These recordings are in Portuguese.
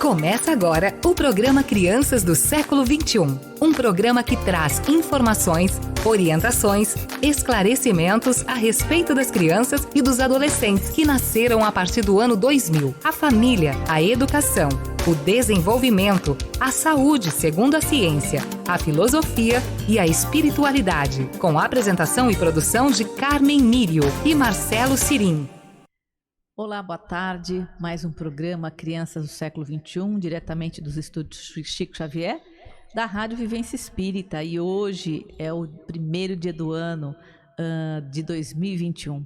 Começa agora o programa Crianças do Século XXI. Um programa que traz informações, orientações, esclarecimentos a respeito das crianças e dos adolescentes que nasceram a partir do ano 2000. A família, a educação, o desenvolvimento, a saúde segundo a ciência, a filosofia e a espiritualidade. Com a apresentação e produção de Carmen Mírio e Marcelo Cirim. Olá, boa tarde. Mais um programa Crianças do Século XXI, diretamente dos estúdios Chico Xavier, da Rádio Vivência Espírita. E hoje é o primeiro dia do ano de 2021.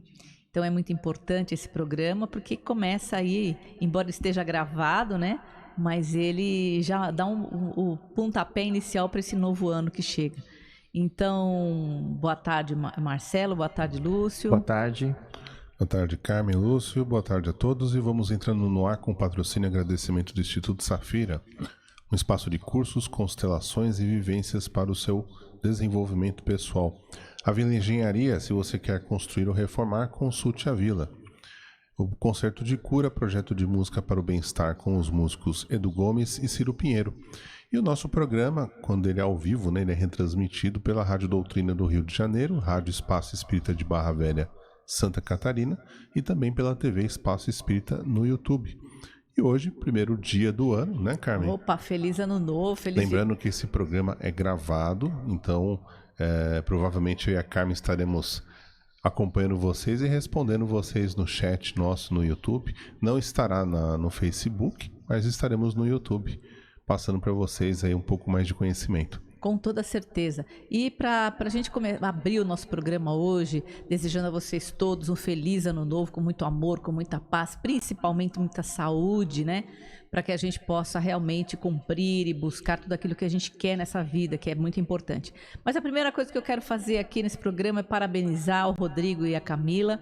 Então é muito importante esse programa, porque começa aí, embora esteja gravado, né? Mas ele já dá o pontapé inicial para esse novo ano que chega. Então, boa tarde, Marcelo. Boa tarde, Lúcio. Boa tarde. Boa tarde, Carmen, Lúcio. Boa tarde a todos. E vamos entrando no ar com o patrocínio e agradecimento do Instituto Safira, um espaço de cursos, constelações e vivências para o seu desenvolvimento pessoal. A Vila Engenharia, se você quer construir ou reformar, consulte a Vila. O Concerto de Cura, projeto de música para o bem-estar com os músicos Edu Gomes e Ciro Pinheiro. E o nosso programa, quando ele é ao vivo, né, ele é retransmitido pela Rádio Doutrina do Rio de Janeiro, Rádio Espaço Espírita de Barra Velha, Santa Catarina, e também pela TV Espaço Espírita no YouTube. E hoje, primeiro dia do ano, né, Carmen? Opa, feliz ano novo. Lembrando que esse programa é gravado, então provavelmente eu e a Carmen estaremos acompanhando vocês e respondendo vocês no chat nosso no YouTube. Não estará no Facebook, mas estaremos no YouTube, passando para vocês aí um pouco mais de conhecimento. Com toda certeza. E para a gente abrir o nosso programa hoje, desejando a vocês todos um feliz ano novo, com muito amor, com muita paz, principalmente muita saúde, né? Para que a gente possa realmente cumprir e buscar tudo aquilo que a gente quer nessa vida, que é muito importante. Mas a primeira coisa que eu quero fazer aqui nesse programa é parabenizar o Rodrigo e a Camila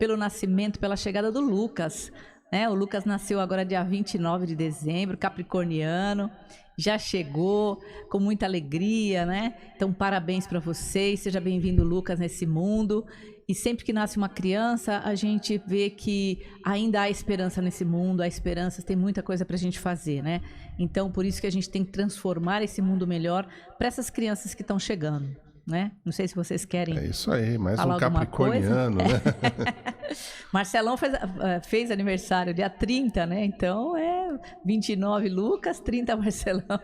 pelo nascimento, pela chegada do Lucas, né? O Lucas nasceu agora dia 29 de dezembro, capricorniano. Já chegou com muita alegria, né? Então, parabéns para vocês. Seja bem-vindo, Lucas, nesse mundo. E sempre que nasce uma criança, a gente vê que ainda há esperança nesse mundo. Há esperança, tem muita coisa para a gente fazer, né? Então, por isso que a gente tem que transformar esse mundo melhor para essas crianças que estão chegando, né? Não sei se vocês querem. É isso aí, mais um capricorniano, né? Marcelão fez aniversário dia 30, né? Então 29 Lucas, 30 Marcelão.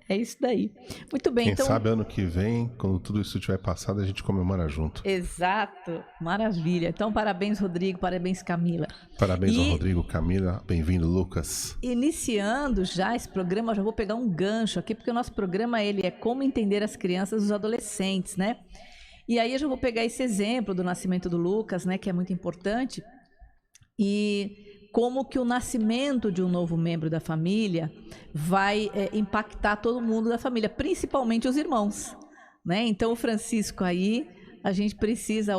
É isso daí. Muito bem. Quem sabe ano que vem, quando tudo isso tiver passado, a gente comemora junto. Exato. Maravilha. Então, parabéns, Rodrigo. Parabéns, Camila. Parabéns ao Rodrigo, Camila. Bem-vindo, Lucas. Iniciando já esse programa, eu já vou pegar um gancho aqui, porque o nosso programa ele é como entender as crianças e os adolescentes, né? E aí eu já vou pegar esse exemplo do nascimento do Lucas, né, que é muito importante, e como que o nascimento de um novo membro da família vai impactar todo mundo da família, principalmente os irmãos, né? Então o Francisco aí, a gente precisa,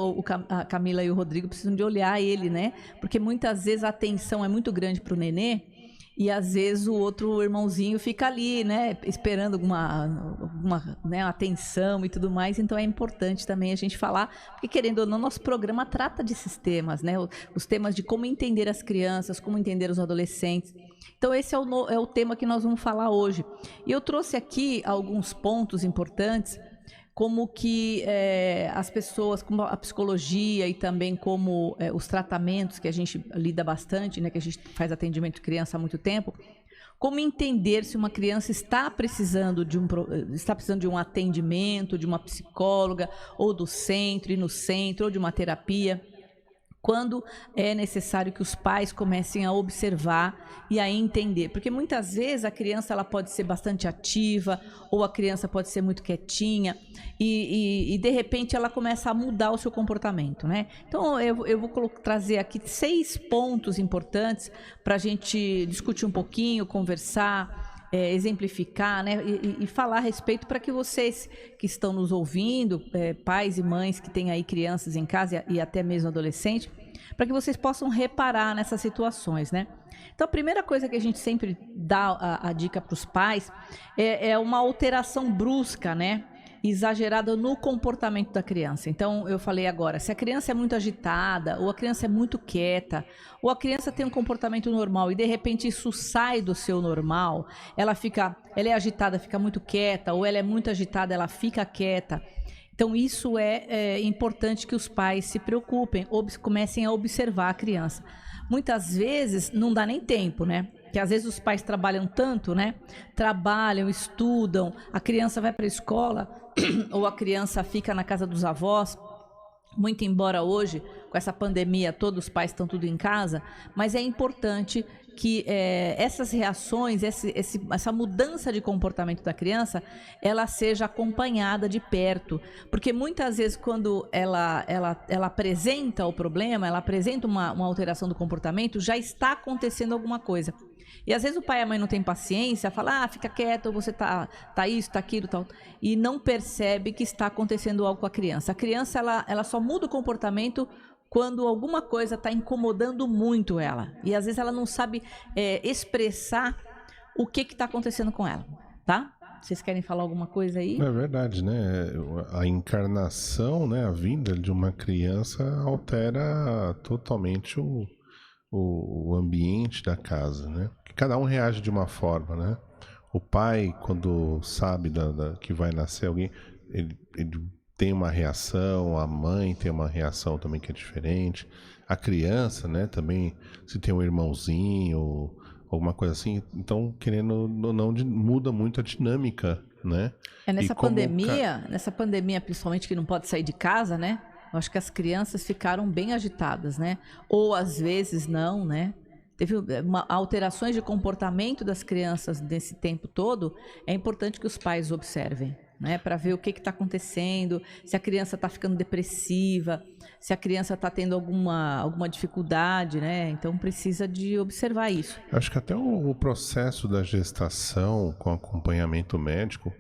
a Camila e o Rodrigo precisam de olhar ele, né? Porque muitas vezes a atenção é muito grande para o nenê, e às vezes o outro irmãozinho fica ali, né, esperando alguma né, atenção e tudo mais. Então é importante também a gente falar, porque querendo ou não, nosso programa trata desses temas, né, os temas de como entender as crianças, como entender os adolescentes. Então esse é o tema que nós vamos falar hoje. E eu trouxe aqui alguns pontos importantes, como que as pessoas, como a psicologia e também como os tratamentos que a gente lida bastante, né, que a gente faz atendimento de criança há muito tempo, como entender se uma criança está precisando de um atendimento, de uma psicóloga, ou do centro, ir no centro, ou de uma terapia. Quando é necessário que os pais comecem a observar e a entender. Porque muitas vezes a criança ela pode ser bastante ativa, ou a criança pode ser muito quietinha, e de repente ela começa a mudar o seu comportamento, né? Então eu vou trazer aqui 6 pontos importantes para a gente discutir um pouquinho, conversar, exemplificar, né, e falar a respeito, para que vocês que estão nos ouvindo, pais e mães que têm aí crianças em casa e até mesmo adolescentes, para que vocês possam reparar nessas situações, né? Então, a primeira coisa que a gente sempre dá a dica para os pais é uma alteração brusca, né, exagerada no comportamento da criança. Então, eu falei agora, se a criança é muito agitada, ou a criança é muito quieta, ou a criança tem um comportamento normal e de repente isso sai do seu normal, ela é agitada, fica muito quieta, ou ela é muito agitada, ela fica quieta. Então, isso é importante que os pais se preocupem, comecem a observar a criança. Muitas vezes não dá nem tempo, né? Porque às vezes os pais trabalham tanto, né? Trabalham, estudam, a criança vai para a escola ou a criança fica na casa dos avós. Muito embora hoje, com essa pandemia, todos os pais estão tudo em casa, mas é importante que essas reações, essa mudança de comportamento da criança, ela seja acompanhada de perto. Porque muitas vezes, quando ela apresenta o problema, ela apresenta uma alteração do comportamento, já está acontecendo alguma coisa. E às vezes o pai e a mãe não têm paciência, fala, fica quieto, você tá isso, tá aquilo, tal, e não percebe que está acontecendo algo com a criança. A criança, ela só muda o comportamento quando alguma coisa está incomodando muito ela. E às vezes ela não sabe expressar o que está acontecendo com ela, tá? Vocês querem falar alguma coisa aí? É verdade, né? A encarnação, né? A vinda de uma criança altera totalmente o ambiente da casa, né? Cada um reage de uma forma, né? O pai, quando sabe que vai nascer alguém, ele tem uma reação, a mãe tem uma reação também que é diferente. A criança, né, também, se tem um irmãozinho, alguma coisa assim, então, querendo ou não, muda muito a dinâmica, né? Nessa pandemia, principalmente que não pode sair de casa, né? Eu acho que as crianças ficaram bem agitadas, né? Ou às vezes não, né? Teve alterações de comportamento das crianças nesse tempo todo. É importante que os pais observem, né? Para ver o que está acontecendo, se a criança está ficando depressiva, se a criança está tendo alguma dificuldade, né? Então precisa de observar isso. Acho que até o processo da gestação com acompanhamento médico,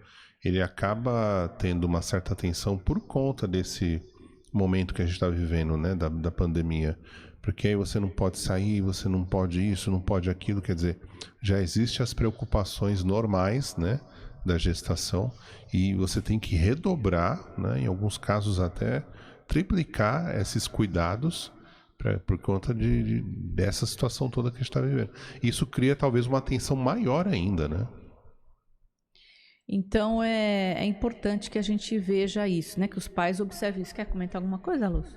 ele acaba tendo uma certa atenção por conta desse momento que a gente está vivendo, né? Da pandemia. Porque aí você não pode sair, você não pode isso, não pode aquilo, quer dizer, já existem as preocupações normais, né, da gestação, e você tem que redobrar, né, em alguns casos até triplicar esses cuidados por conta dessa situação toda que a gente está vivendo. Isso cria talvez uma atenção maior ainda, né? Então é importante que a gente veja isso, né? Que os pais observem isso. Quer comentar alguma coisa, Lúcio?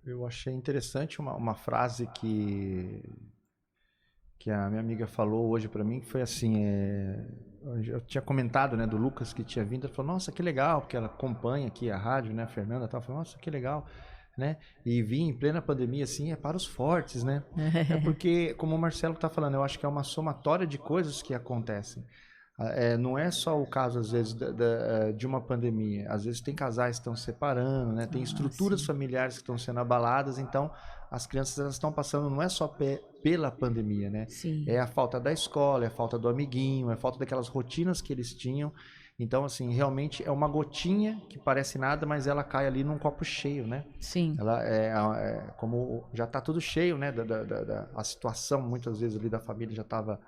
Eu achei interessante uma frase que a minha amiga falou hoje para mim, que foi assim, eu tinha comentado, né, do Lucas que tinha vindo, ela falou, nossa, que legal, porque ela acompanha aqui a rádio, né, a Fernanda tal, falou, nossa, que legal, né, e vir em plena pandemia, assim, é para os fortes, né, é porque, como o Marcelo está falando, eu acho que é uma somatória de coisas que acontecem. Não é só o caso, às vezes, de uma pandemia. Às vezes tem casais que estão se separando, né? Tem estruturas familiares que estão sendo abaladas. Então, as crianças elas estão passando, não é só pela pandemia, né? Sim. É a falta da escola, é a falta do amiguinho, é a falta daquelas rotinas que eles tinham. Então, assim, realmente é uma gotinha que parece nada, mas ela cai ali num copo cheio, né? Sim. Ela como já está tudo cheio, né? A situação, muitas vezes, ali da família já estava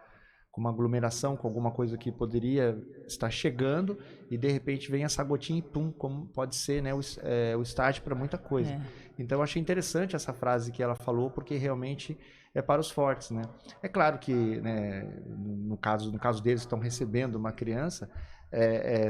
com uma aglomeração, com alguma coisa que poderia estar chegando, e de repente vem essa gotinha e pum, como pode ser, né, o start para muita coisa. Então eu achei interessante essa frase que ela falou, porque realmente é para os fortes, né? É claro que, né, no caso deles, estão recebendo uma criança,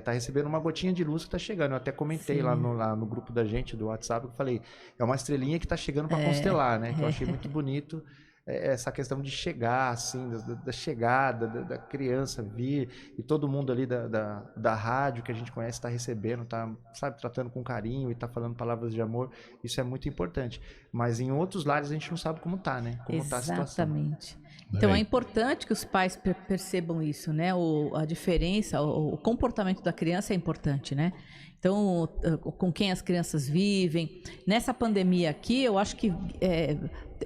tá recebendo uma gotinha de luz que está chegando. Eu até comentei lá no grupo da gente, do WhatsApp, que eu falei, é uma estrelinha que está chegando para constelar, né? Que eu achei muito bonito. Essa questão de chegar, assim, da chegada, da criança vir, e todo mundo ali da rádio que a gente conhece está recebendo, tá, sabe, tratando com carinho e tá falando palavras de amor. Isso é muito importante. Mas em outros lares a gente não sabe como tá, né? Como tá a situação. Exatamente. Então é importante que os pais percebam isso, né? A diferença, o comportamento da criança é importante, né? Então, com quem as crianças vivem. Nessa pandemia aqui, eu acho que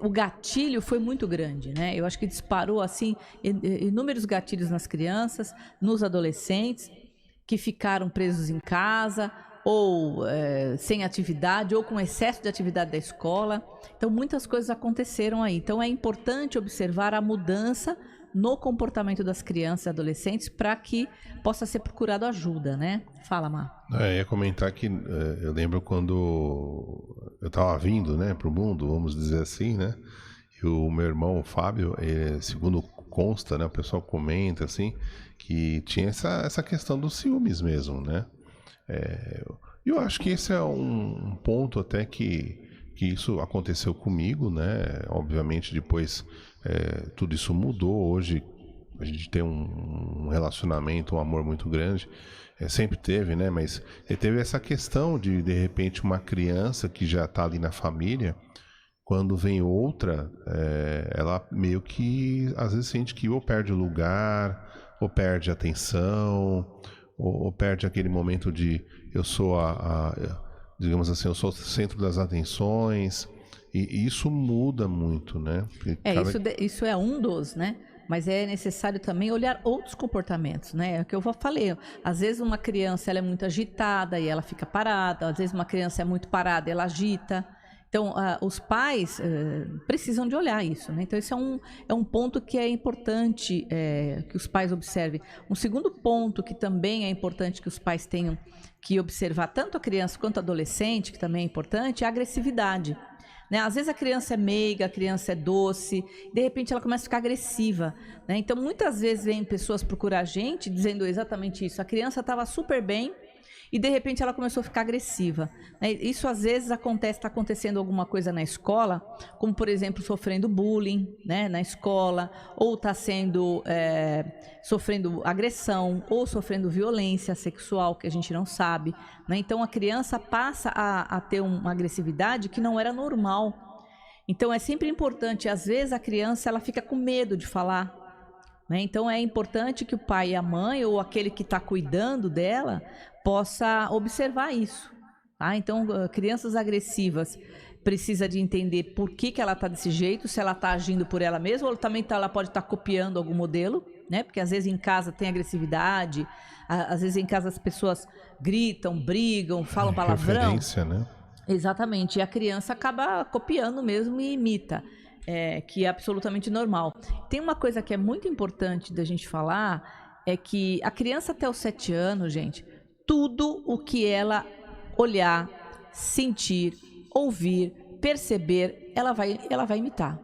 o gatilho foi muito grande, né? Eu acho que disparou, assim, inúmeros gatilhos nas crianças, nos adolescentes, que ficaram presos em casa, ou sem atividade, ou com excesso de atividade da escola. Então, muitas coisas aconteceram aí. Então, é importante observar a mudança no comportamento das crianças e adolescentes para que possa ser procurado ajuda, né? Fala, Mar. Eu ia comentar que eu lembro quando eu estava vindo, né, para o mundo, vamos dizer assim, né? E o meu irmão, o Fábio, segundo consta, né, o pessoal comenta assim, que tinha essa questão dos ciúmes mesmo, né? Eu acho que esse é um ponto até que isso aconteceu comigo, né? Obviamente depois tudo isso mudou. Hoje a gente tem um relacionamento, um amor muito grande. Sempre teve, né? Mas teve essa questão de repente, uma criança que já está ali na família, quando vem outra, ela meio que às vezes sente que ou perde o lugar, ou perde a atenção, ou perde aquele momento de eu sou digamos assim, eu sou o centro das atenções, e isso muda muito, né? Isso é um dos, né? Mas é necessário também olhar outros comportamentos, né? É o que eu falei. Às vezes uma criança ela é muito agitada e ela fica parada. Às vezes uma criança é muito parada e ela agita. Então, os pais precisam de olhar isso, né? Então, esse é um ponto que é importante que os pais observem. Um segundo ponto que também é importante que os pais tenham que observar, tanto a criança quanto a adolescente, que também é importante, é a agressividade. Né? Às vezes a criança é meiga, a criança é doce, de repente ela começa a ficar agressiva. Né? Então, muitas vezes vêm pessoas procurar a gente dizendo exatamente isso. A criança estava super bem, e de repente ela começou a ficar agressiva. Isso às vezes está acontecendo alguma coisa na escola, como por exemplo sofrendo bullying, né, na escola, ou está sofrendo agressão, ou sofrendo violência sexual, que a gente não sabe. Né? Então a criança passa a ter uma agressividade que não era normal. Então é sempre importante, às vezes a criança ela fica com medo de falar. Né? Então é importante que o pai e a mãe, ou aquele que está cuidando dela, possa observar isso. Tá? Então, crianças agressivas precisa de entender por que ela está desse jeito, se ela está agindo por ela mesma, ou também ela pode estar copiando algum modelo, né? Porque às vezes em casa tem agressividade, às vezes em casa as pessoas gritam, brigam, falam palavrão. Referência, né? Exatamente, e a criança acaba copiando mesmo e imita. Que é absolutamente normal. Tem uma coisa que é muito importante da gente falar, é que a criança até os 7 anos, gente, tudo o que ela olhar, sentir, ouvir, perceber, ela vai imitar.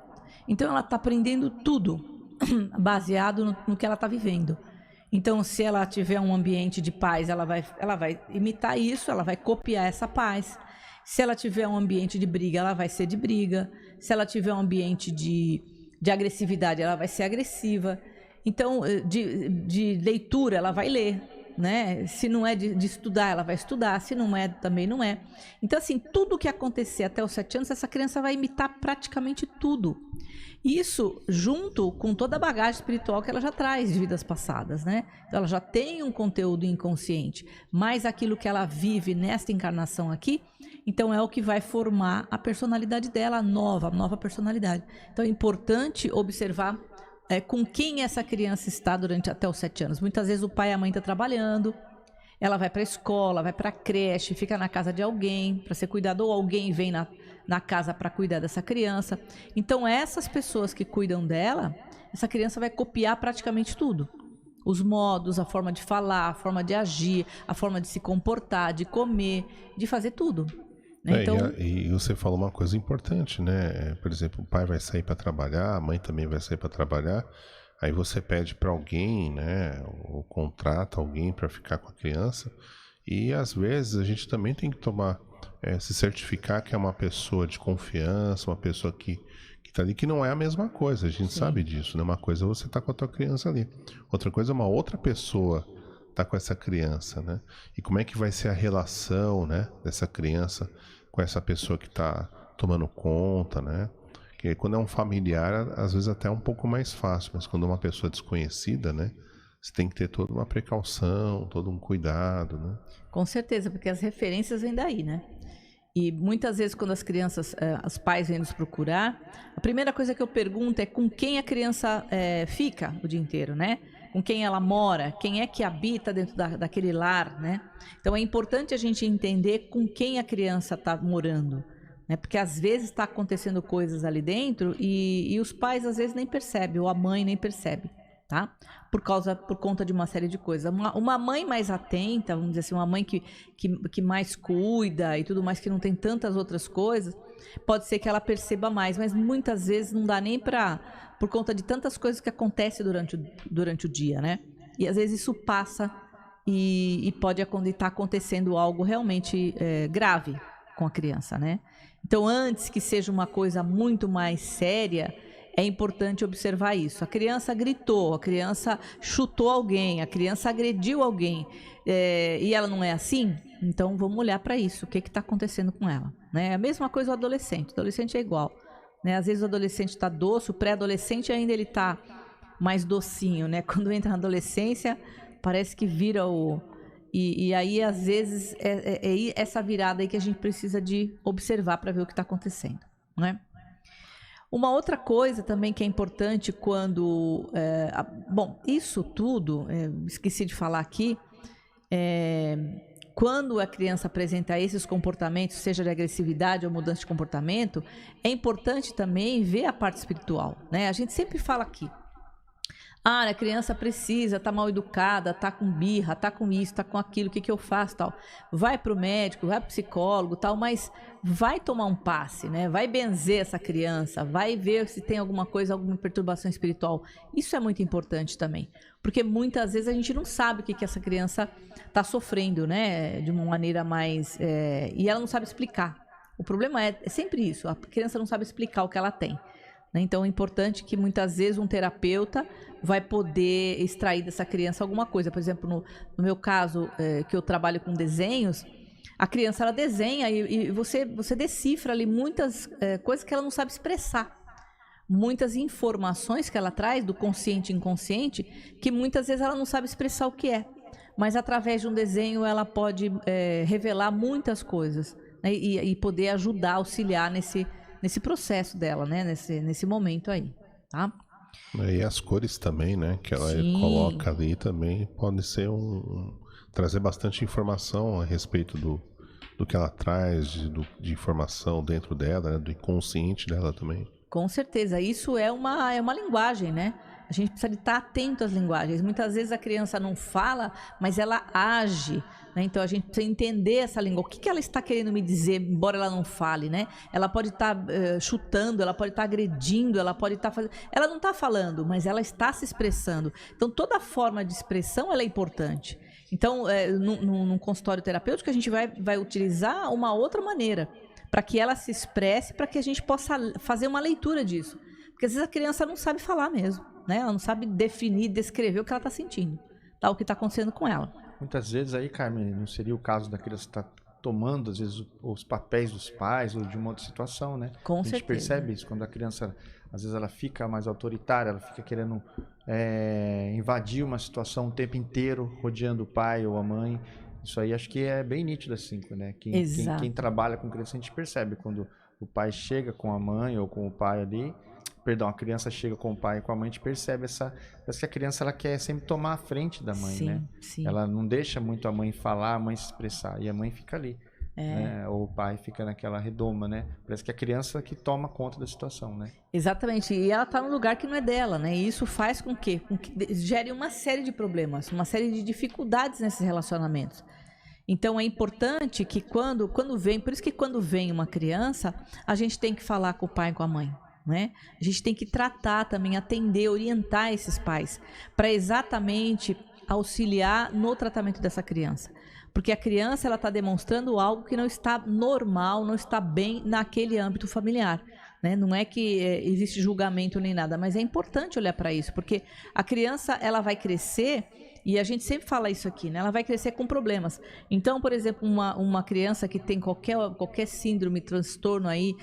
Então ela está aprendendo tudo baseado no que ela está vivendo. Então, se ela tiver um ambiente de paz, ela vai imitar isso, ela vai copiar essa paz. Se ela tiver um ambiente de briga, ela vai ser de briga. Se ela tiver um ambiente de agressividade, ela vai ser agressiva. Então, de leitura, ela vai ler. Né? Se não é de estudar, ela vai estudar. Se não é, também não é. Então, assim, tudo que acontecer até os 7 anos, essa criança vai imitar praticamente tudo. Isso junto com toda a bagagem espiritual que ela já traz de vidas passadas, né? Então, ela já tem um conteúdo inconsciente, mas aquilo que ela vive nesta encarnação aqui, então é o que vai formar a personalidade dela, a nova personalidade. Então, é importante observar com quem essa criança está durante até os 7 anos. Muitas vezes o pai e a mãe estão trabalhando, ela vai para a escola, vai para a creche, fica na casa de alguém para ser cuidado, ou alguém vem na casa para cuidar dessa criança. Então, essas pessoas que cuidam dela, essa criança vai copiar praticamente tudo. Os modos, a forma de falar, a forma de agir, a forma de se comportar, de comer, de fazer tudo. Então... E você falou uma coisa importante, né? Por exemplo, o pai vai sair para trabalhar, a mãe também vai sair para trabalhar, aí você pede para alguém, né? Ou contrata alguém para ficar com a criança, e às vezes a gente também tem que se certificar que é uma pessoa de confiança, uma pessoa que tá ali, que não é a mesma coisa, a gente sabe disso, né? Uma coisa é você tá com a tua criança ali, outra coisa é uma outra pessoa tá com essa criança, né? E como é que vai ser a relação, né, dessa criança com essa pessoa que tá tomando conta, né? Que quando é um familiar, às vezes até é um pouco mais fácil, mas quando é uma pessoa desconhecida, né, você tem que ter toda uma precaução, todo um cuidado, né? Com certeza, porque as referências vêm daí, né? E muitas vezes quando as crianças, os pais vêm nos procurar, a primeira coisa que eu pergunto é com quem a criança fica o dia inteiro, né? Com quem ela mora, quem é que habita dentro daquele lar, né? Então é importante a gente entender com quem a criança está morando, né? Porque às vezes está acontecendo coisas ali dentro e os pais às vezes nem percebem, ou a mãe nem percebe. tá? Por conta de uma série de coisas. Uma mãe mais atenta, vamos dizer assim, uma mãe que mais cuida e tudo mais, que não tem tantas outras coisas, pode ser que ela perceba mais, mas muitas vezes não dá nem por conta de tantas coisas que acontecem durante o dia, né? E às vezes isso passa e pode estar acontecendo algo realmente grave com a criança, né? Então, antes que seja uma coisa muito mais séria, é importante observar isso. A criança gritou, a criança chutou alguém, a criança agrediu alguém, e ela não é assim? Então, vamos olhar para isso. O que está acontecendo com ela? Né? A mesma coisa o adolescente. O adolescente é igual. Né? Às vezes o adolescente está doce, o pré-adolescente ainda ele está mais docinho. Né? Quando entra na adolescência, parece que vira o... E aí, às vezes, é essa virada aí que a gente precisa de observar para ver o que está acontecendo. Né? Uma outra coisa também que é importante quando... bom, isso tudo, esqueci de falar aqui, quando a criança apresenta esses comportamentos, seja de agressividade ou mudança de comportamento, é importante também ver a parte espiritual. Né? A gente sempre fala aqui, a criança precisa, tá mal educada, tá com birra, tá com isso, tá com aquilo, o que eu faço, tal. Vai pro médico, vai pro psicólogo, tal, mas vai tomar um passe, né? Vai benzer essa criança, vai ver se tem alguma coisa, alguma perturbação espiritual. Isso é muito importante também, porque muitas vezes a gente não sabe o que essa criança tá sofrendo, né? De uma maneira mais... e ela não sabe explicar. O problema é sempre isso, a criança não sabe explicar o que ela tem. Então é importante que muitas vezes um terapeuta vai poder extrair dessa criança alguma coisa. Por exemplo, no meu caso, que eu trabalho com desenhos, a criança ela desenha e você decifra ali muitas coisas que ela não sabe expressar. Muitas informações que ela traz do consciente e inconsciente que muitas vezes ela não sabe expressar o que é. Mas através de um desenho ela pode revelar muitas coisas, né? E poder ajudar, auxiliar nesse processo dela, né? Nesse momento aí, tá? E as cores também, né? Que ela coloca ali também pode ser trazer bastante informação a respeito do que ela traz de informação dentro dela, né? Do inconsciente dela também. Com certeza, isso é uma linguagem, né? A gente precisa de estar atento às linguagens. Muitas vezes a criança não fala, mas ela age, né? Então a gente precisa entender essa língua. O que ela está querendo me dizer, embora ela não fale, né? Ela pode estar chutando, ela pode estar agredindo, ela pode estar fazendo... Ela não está falando, mas ela está se expressando. Então toda forma de expressão ela é importante. Então, num consultório terapêutico, a gente vai utilizar uma outra maneira para que ela se expresse, para que a gente possa fazer uma leitura disso. Porque às vezes a criança não sabe falar mesmo, né? Ela não sabe definir, descrever o que ela está sentindo, tá? O que está acontecendo com ela. Muitas vezes aí, Carmen, não seria o caso da criança estar tomando, às vezes, os papéis dos pais ou de uma outra situação, né? Com certeza. A gente percebe isso, quando a criança, às vezes, ela fica mais autoritária, ela fica querendo invadir uma situação o tempo inteiro, rodeando o pai ou a mãe. Isso aí acho que é bem nítido, assim, né? Quem trabalha com criança, a gente percebe quando o pai chega com a mãe ou com o pai ali... Perdão, a criança chega com o pai e com a mãe, a gente percebe parece que a criança ela quer sempre tomar a frente da mãe, né? Sim. Ela não deixa muito a mãe falar, a mãe se expressar, e a mãe fica ali, né? Ou o pai fica naquela redoma, né? Parece que é a criança que toma conta da situação, né? Exatamente, e ela está num lugar que não é dela, né? E isso faz com que gere uma série de problemas, uma série de dificuldades nesses relacionamentos. Então é importante que quando vem, por isso que quando vem uma criança, a gente tem que falar com o pai e com a mãe. Né? A gente tem que tratar também, atender, orientar esses pais para exatamente auxiliar no tratamento dessa criança. Porque a criança ela está demonstrando algo que não está normal, não está bem naquele âmbito familiar. Né? Não é que existe julgamento nem nada, mas é importante olhar para isso, porque a criança ela vai crescer... E a gente sempre fala isso aqui, né? Ela vai crescer com problemas. Então, por exemplo, uma criança que tem qualquer síndrome, transtorno aí,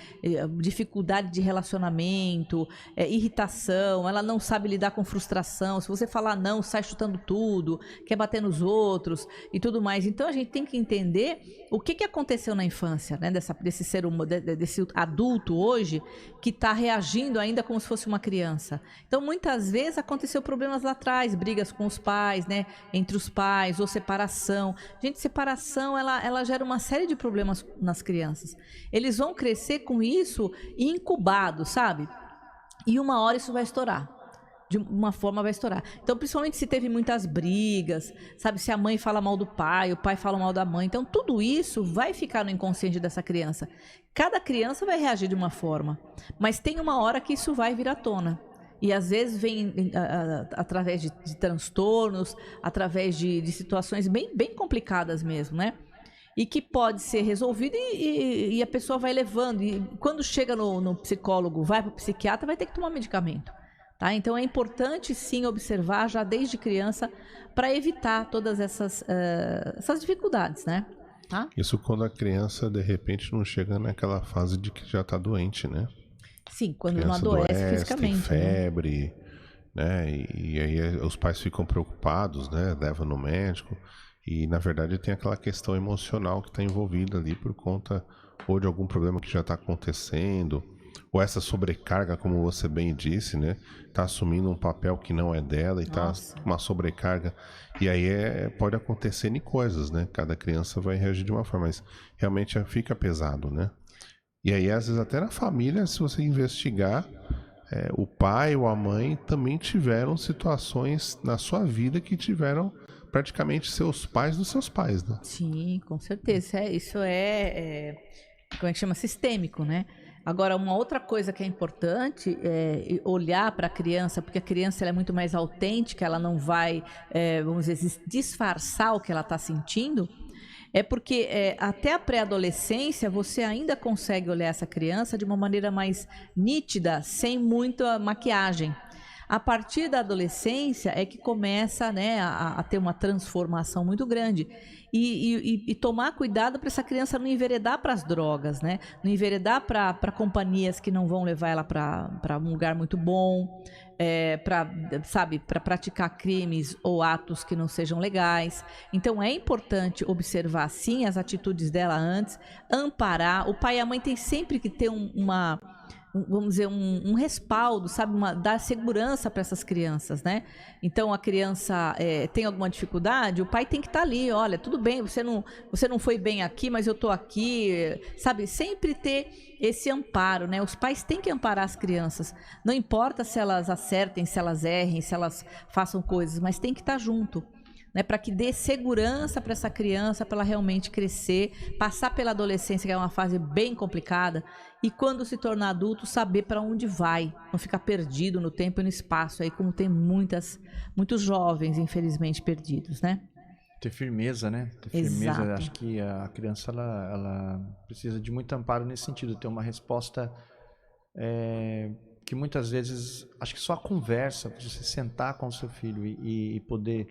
dificuldade de relacionamento, irritação, ela não sabe lidar com frustração. Se você falar não, sai chutando tudo, quer bater nos outros e tudo mais. Então, a gente tem que entender o que aconteceu na infância, né? Desse ser humano, desse adulto hoje, que está reagindo ainda como se fosse uma criança. Então, muitas vezes aconteceu problemas lá atrás, brigas com os pais, né, entre os pais, ou separação. Gente, separação, ela gera uma série de problemas nas crianças. Eles vão crescer com isso incubados, sabe? E uma hora isso vai estourar. de uma forma vai estourar. Então, principalmente se teve muitas brigas, sabe? Se a mãe fala mal do pai, o pai fala mal da mãe. Então, tudo isso vai ficar no inconsciente dessa criança. Cada criança vai reagir de uma forma, mas tem uma hora que isso vai vir à tona. E às vezes vem através de transtornos, através de situações bem complicadas mesmo, né? E que pode ser resolvido e a pessoa vai levando. E quando chega no psicólogo, vai para o psiquiatra, vai ter que tomar medicamento. Tá? Então é importante sim observar já desde criança para evitar todas essas dificuldades, né? Tá? Isso quando a criança de repente não chega naquela fase de que já está doente, né? Sim, quando não adoece fisicamente. Tem febre, né? E aí os pais ficam preocupados, né? Levam no médico. E na verdade tem aquela questão emocional que está envolvida ali por conta ou de algum problema que já está acontecendo, ou essa sobrecarga, como você bem disse, né? Tá assumindo um papel que não é dela e tá uma sobrecarga. E aí pode acontecer em coisas, né? Cada criança vai reagir de uma forma, mas realmente fica pesado, né? E aí, às vezes, até na família, se você investigar, o pai ou a mãe também tiveram situações na sua vida que tiveram praticamente seus pais dos seus pais, né? Sim, com certeza. Isso como é que chama? Sistêmico, né? Agora, uma outra coisa que é importante é olhar para a criança, porque a criança ela é muito mais autêntica, ela não vai, vamos dizer, disfarçar o que ela está sentindo, porque até a pré-adolescência você ainda consegue olhar essa criança de uma maneira mais nítida, sem muita maquiagem. A partir da adolescência é que começa, né, a ter uma transformação muito grande. E tomar cuidado para essa criança não enveredar para as drogas, né? Não enveredar para companhias que não vão levar ela para um lugar muito bom, para praticar crimes ou atos que não sejam legais. Então é importante observar sim as atitudes dela antes, amparar. O pai e a mãe têm sempre que ter vamos dizer, um respaldo, sabe? Dar segurança para essas crianças, né? Então, a criança tem alguma dificuldade, o pai tem que estar ali, olha, tudo bem, você não foi bem aqui, mas eu estou aqui, sabe? Sempre ter esse amparo, né? Os pais têm que amparar as crianças, não importa se elas acertem, se elas errem, se elas façam coisas, mas tem que estar junto. Né, para que dê segurança para essa criança, para ela realmente crescer, passar pela adolescência, que é uma fase bem complicada, e quando se tornar adulto, saber para onde vai, não ficar perdido no tempo e no espaço, aí como tem muitos jovens, infelizmente, perdidos, né? Ter firmeza, né? Ter firmeza. Exato. Acho que a criança ela precisa de muito amparo nesse sentido, ter uma resposta que muitas vezes, acho que só a conversa, você sentar com o seu filho e poder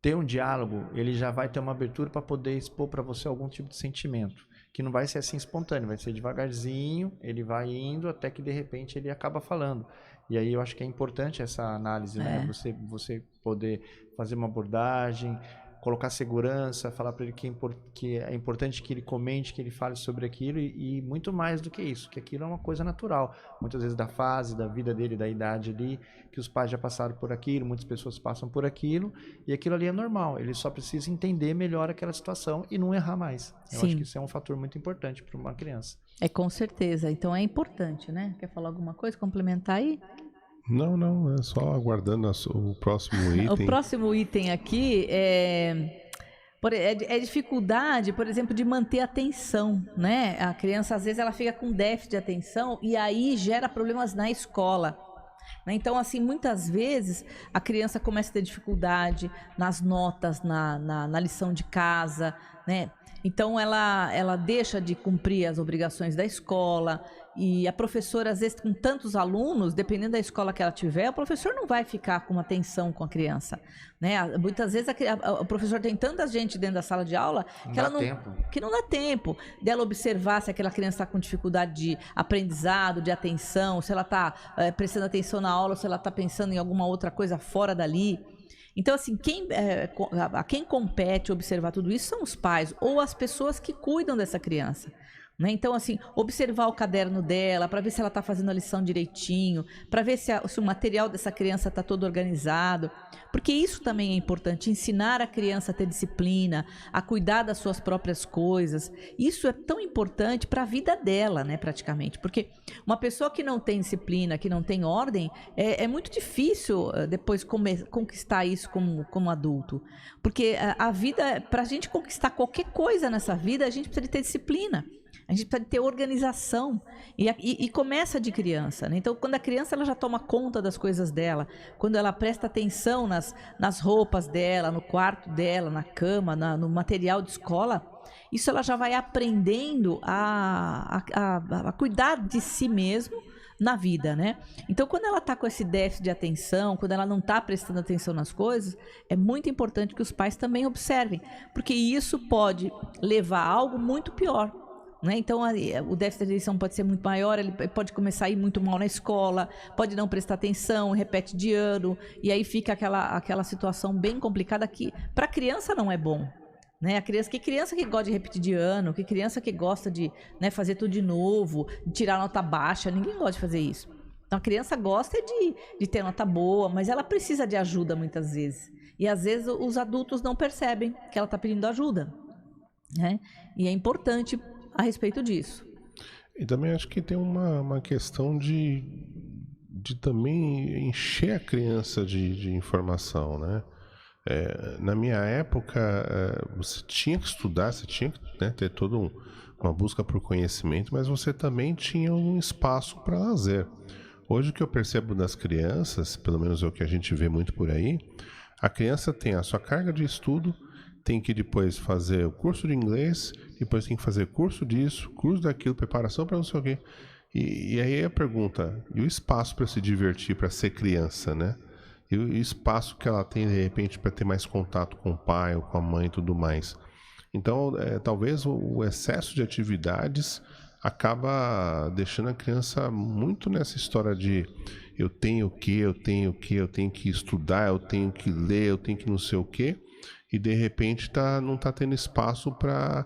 ter um diálogo, ele já vai ter uma abertura para poder expor para você algum tipo de sentimento, que não vai ser assim espontâneo, vai ser devagarzinho, ele vai indo até que de repente ele acaba falando. E aí eu acho que é importante essa análise, né? Você poder fazer uma abordagem, colocar segurança, falar para ele que é importante que ele comente, que ele fale sobre aquilo e muito mais do que isso, que aquilo é uma coisa natural. Muitas vezes da fase, da vida dele, da idade ali, que os pais já passaram por aquilo, muitas pessoas passam por aquilo e aquilo ali é normal. Ele só precisa entender melhor aquela situação e não errar mais. Eu acho que isso é um fator muito importante para uma criança. Com certeza. Então é importante, né? Quer falar alguma coisa, complementar aí? Não, é só aguardando o próximo item. O próximo item aqui é dificuldade, por exemplo, de manter a atenção, né? A criança, às vezes, ela fica com déficit de atenção e aí gera problemas na escola. Então, assim, muitas vezes a criança começa a ter dificuldade nas notas, na lição de casa, né? Então, ela deixa de cumprir as obrigações da escola e a professora, às vezes, com tantos alunos, dependendo da escola que ela tiver, o professor não vai ficar com atenção com a criança, né? Muitas vezes o professor tem tanta gente dentro da sala de aula que não dá tempo dela observar se aquela criança está com dificuldade de aprendizado, de atenção, se ela está prestando atenção na aula, ou se ela está pensando em alguma outra coisa fora dali. Então, assim, quem compete observar tudo isso são os pais ou as pessoas que cuidam dessa criança. Né? Então, assim, observar o caderno dela, para ver se ela está fazendo a lição direitinho, para ver se o material dessa criança está todo organizado. Porque isso também é importante, ensinar a criança a ter disciplina, a cuidar das suas próprias coisas. Isso é tão importante para a vida dela, né, praticamente. Porque uma pessoa que não tem disciplina, que não tem ordem, é muito difícil depois conquistar isso como adulto. Porque a vida, para a gente conquistar qualquer coisa nessa vida, a gente precisa de ter disciplina. A gente precisa ter organização e começa de criança, né? Então, quando a criança ela já toma conta das coisas dela, quando ela presta atenção nas roupas dela, no quarto dela, na cama, no material de escola, isso ela já vai aprendendo a cuidar de si mesmo na vida, né? Então, quando ela está com esse déficit de atenção, quando ela não está prestando atenção nas coisas, é muito importante que os pais também observem, porque isso pode levar a algo muito pior. Né? Então, o déficit de atenção pode ser muito maior, ele pode começar a ir muito mal na escola, pode não prestar atenção, repete de ano, e aí fica aquela situação bem complicada que para a criança não é bom. Né? Que criança que gosta de repetir de ano, que criança que gosta de, né, fazer tudo de novo, de tirar nota baixa, ninguém gosta de fazer isso. Então, a criança gosta de ter nota boa, mas ela precisa de ajuda muitas vezes. E às vezes os adultos não percebem que ela está pedindo ajuda. Né? E é importante a respeito disso. E também acho que tem uma questão de também encher a criança de informação, né? Na minha época, você tinha que estudar, você tinha que, né, ter toda uma busca por conhecimento, mas você também tinha um espaço para lazer. Hoje o que eu percebo das crianças, pelo menos é o que a gente vê muito por aí, a criança tem a sua carga de estudo, tem que depois fazer o curso de inglês, depois tem que fazer curso disso, curso daquilo, preparação para não sei o quê. E aí a pergunta, e o espaço para se divertir, para ser criança, né? E o espaço que ela tem, de repente, para ter mais contato com o pai ou com a mãe e tudo mais. Então, talvez o excesso de atividades acaba deixando a criança muito nessa história de eu tenho que estudar, eu tenho que ler, eu tenho que não sei o quê. E de repente não está tendo espaço para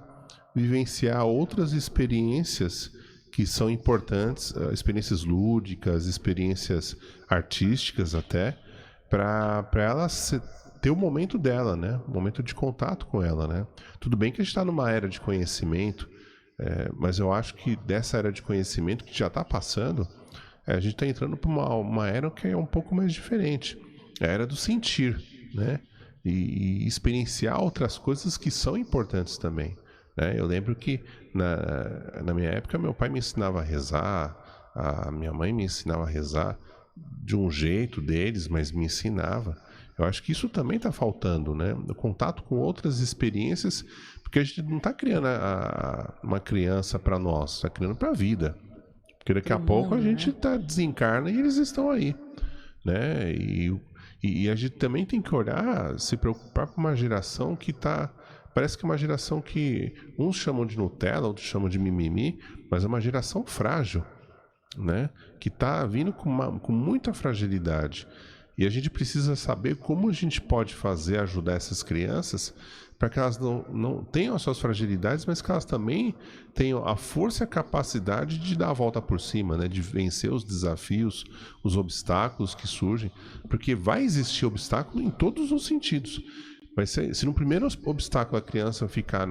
vivenciar outras experiências que são importantes, experiências lúdicas, experiências artísticas até, para ela ter o momento dela, né? O momento de contato com ela, né? Tudo bem que a gente está numa era de conhecimento, mas eu acho que dessa era de conhecimento que já está passando, a gente está entrando para uma era que é um pouco mais diferente. É a era do sentir, né? E experienciar outras coisas que são importantes também, né? Eu lembro que na minha época meu pai me ensinava a rezar, a minha mãe me ensinava a rezar de um jeito deles, mas me ensinava. Eu acho que isso também está faltando, né? O contato com outras experiências, porque a gente não está criando uma criança para nós, está criando para a vida. Porque daqui a pouco a gente desencarna e eles estão aí, né? E a gente também tem que olhar, se preocupar com uma geração que parece que é uma geração que uns chamam de Nutella, outros chamam de mimimi, mas é uma geração frágil, né? Que está vindo com muita fragilidade. E a gente precisa saber como a gente pode ajudar essas crianças para que elas não tenham as suas fragilidades, mas que elas também tenham a força e a capacidade de dar a volta por cima, né? De vencer os desafios, os obstáculos que surgem, porque vai existir obstáculo em todos os sentidos. Mas se no primeiro obstáculo a criança ficar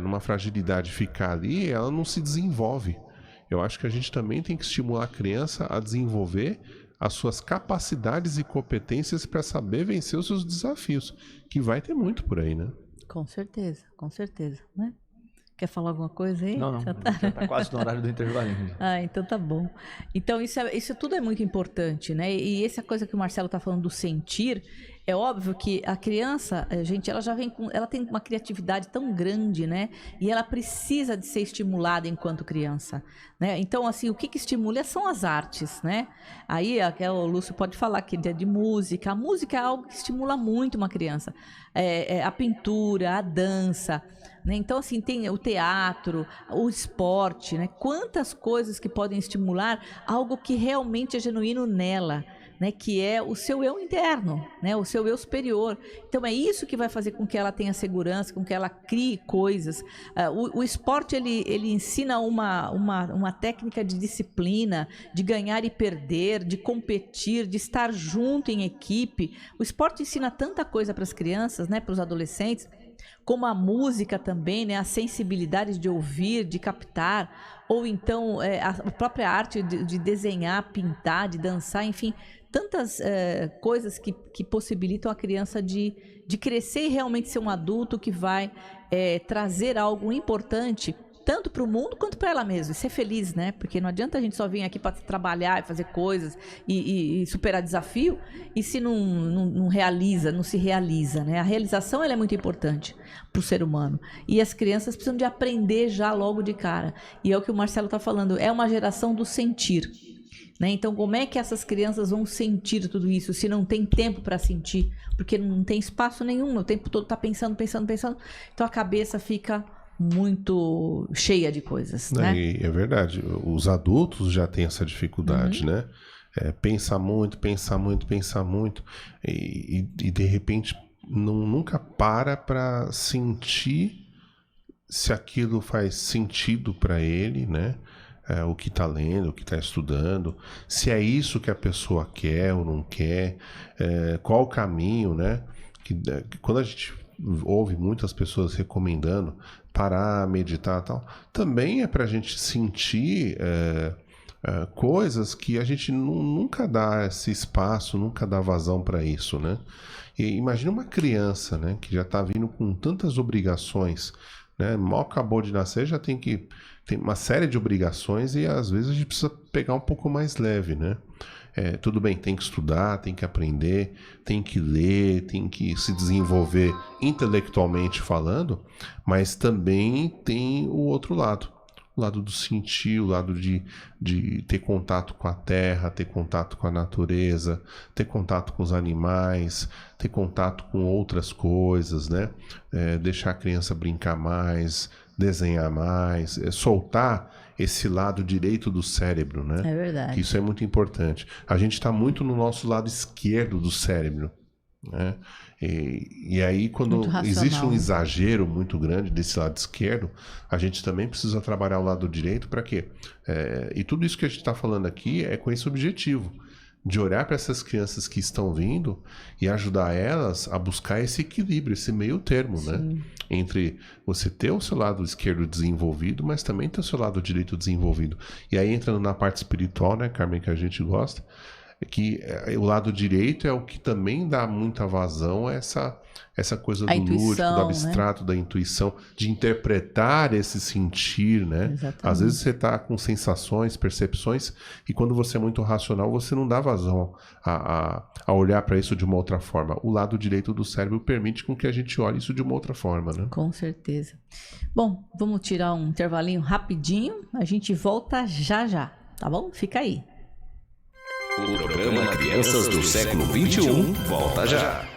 numa fragilidade, ficar ali, ela não se desenvolve. Eu acho que a gente também tem que estimular a criança a desenvolver as suas capacidades e competências para saber vencer os seus desafios, que vai ter muito por aí, né? Com certeza, né? Quer falar alguma coisa aí? Não, já tá quase no horário do intervalo. Então tá bom. Então isso tudo é muito importante, né? E essa coisa que o Marcelo tá falando do sentir, é óbvio que a criança, gente, ela tem uma criatividade tão grande, né? E ela precisa de ser estimulada enquanto criança, né? Então, assim, o que estimula são as artes, né? Aí, o Lúcio pode falar que é de música. A música é algo que estimula muito uma criança. A pintura, a dança, né? Então, assim, tem o teatro, o esporte, né? Quantas coisas que podem estimular algo que realmente é genuíno nela. né, que é o seu eu interno, né, o seu eu superior. Então é isso que vai fazer com que ela tenha segurança, com que ela crie coisas. O esporte ele ensina uma técnica de disciplina, de ganhar e perder, de competir, de estar junto em equipe. O esporte ensina tanta coisa para as crianças, né, para os adolescentes, como a música também, né, a sensibilidade de ouvir, de captar, ou então a própria arte de desenhar, pintar, de dançar, enfim, tantas coisas que possibilitam a criança de crescer e realmente ser um adulto que vai trazer algo importante tanto para o mundo quanto para ela mesma, e ser feliz, né? Porque não adianta a gente só vir aqui para trabalhar e fazer coisas e superar desafio, e se não realiza, não se realiza, né? A realização ela é muito importante para o ser humano, e as crianças precisam de aprender já logo de cara, e é o que o Marcelo está falando, é uma geração do sentir, né? Então como é que essas crianças vão sentir tudo isso se não tem tempo para sentir? Porque não tem espaço nenhum, o tempo todo está pensando, então a cabeça fica muito cheia de coisas, né? É verdade, os adultos já têm essa dificuldade, né? Pensar muito e de repente nunca para sentir se aquilo faz sentido para ele, né? O que está lendo, o que está estudando, se é isso que a pessoa quer ou não quer, qual o caminho, né? Quando a gente ouve muitas pessoas recomendando parar, meditar e tal, também é para a gente sentir coisas que a gente nunca dá esse espaço, nunca dá vazão para isso, né? E imagina uma criança, né, que já está vindo com tantas obrigações, né? Mal acabou de nascer, já tem uma série de obrigações, e às vezes a gente precisa pegar um pouco mais leve, né? Tudo bem, tem que estudar, tem que aprender, tem que ler, tem que se desenvolver intelectualmente falando, mas também tem o outro lado. O lado do sentir, o lado de ter contato com a terra, ter contato com a natureza, ter contato com os animais, ter contato com outras coisas, né? Deixar a criança brincar mais, desenhar mais, soltar esse lado direito do cérebro, né? É verdade. Isso é muito importante. A gente está muito no nosso lado esquerdo do cérebro, né? E aí, quando existe um exagero muito grande desse lado esquerdo, a gente também precisa trabalhar o lado direito para quê? E tudo isso que a gente está falando aqui é com esse objetivo, de olhar para essas crianças que estão vindo e ajudar elas a buscar esse equilíbrio, esse meio termo, né? Entre você ter o seu lado esquerdo desenvolvido, mas também ter o seu lado direito desenvolvido. E aí, entrando na parte espiritual, né, Carmen, que a gente gosta, que o lado direito é o que também dá muita vazão a essa coisa do lúdico, do abstrato, né? Da intuição, de interpretar esse sentir, né? Exatamente. Às vezes você está com sensações, percepções, e quando você é muito racional, você não dá vazão a olhar para isso de uma outra forma. O lado direito do cérebro permite com que a gente olhe isso de uma outra forma, né? Com certeza. Bom, vamos tirar um intervalinho rapidinho, a gente volta já, tá bom? Fica aí. O programa Crianças do Século XXI volta já.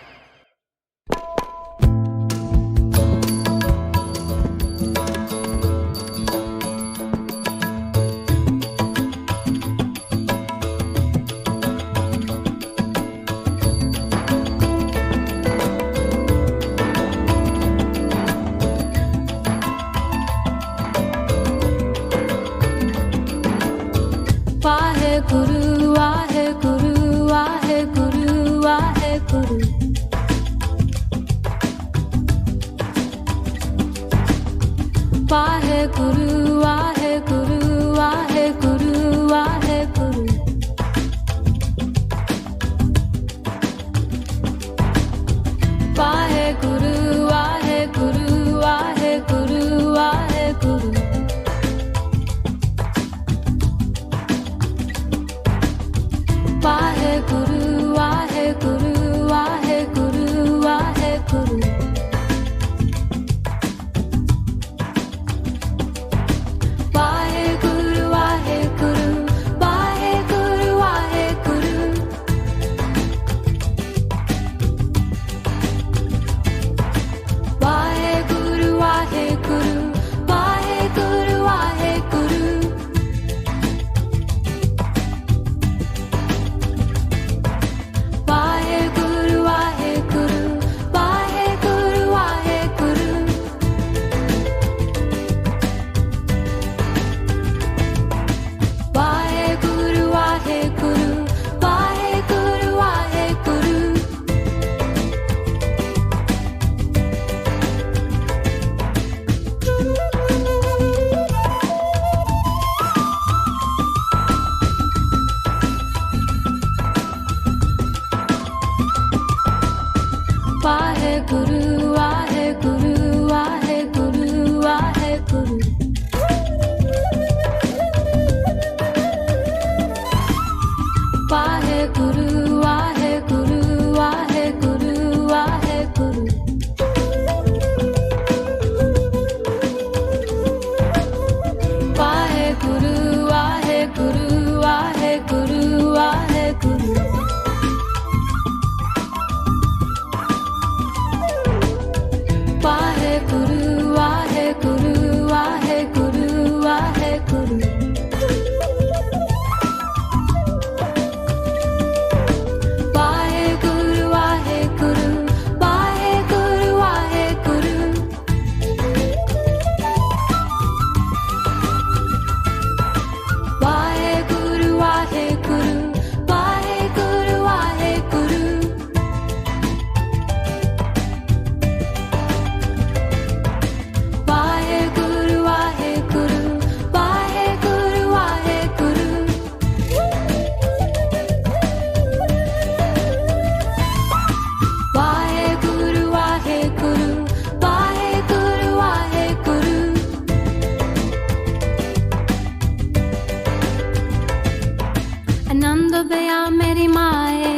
लभया मेरी माए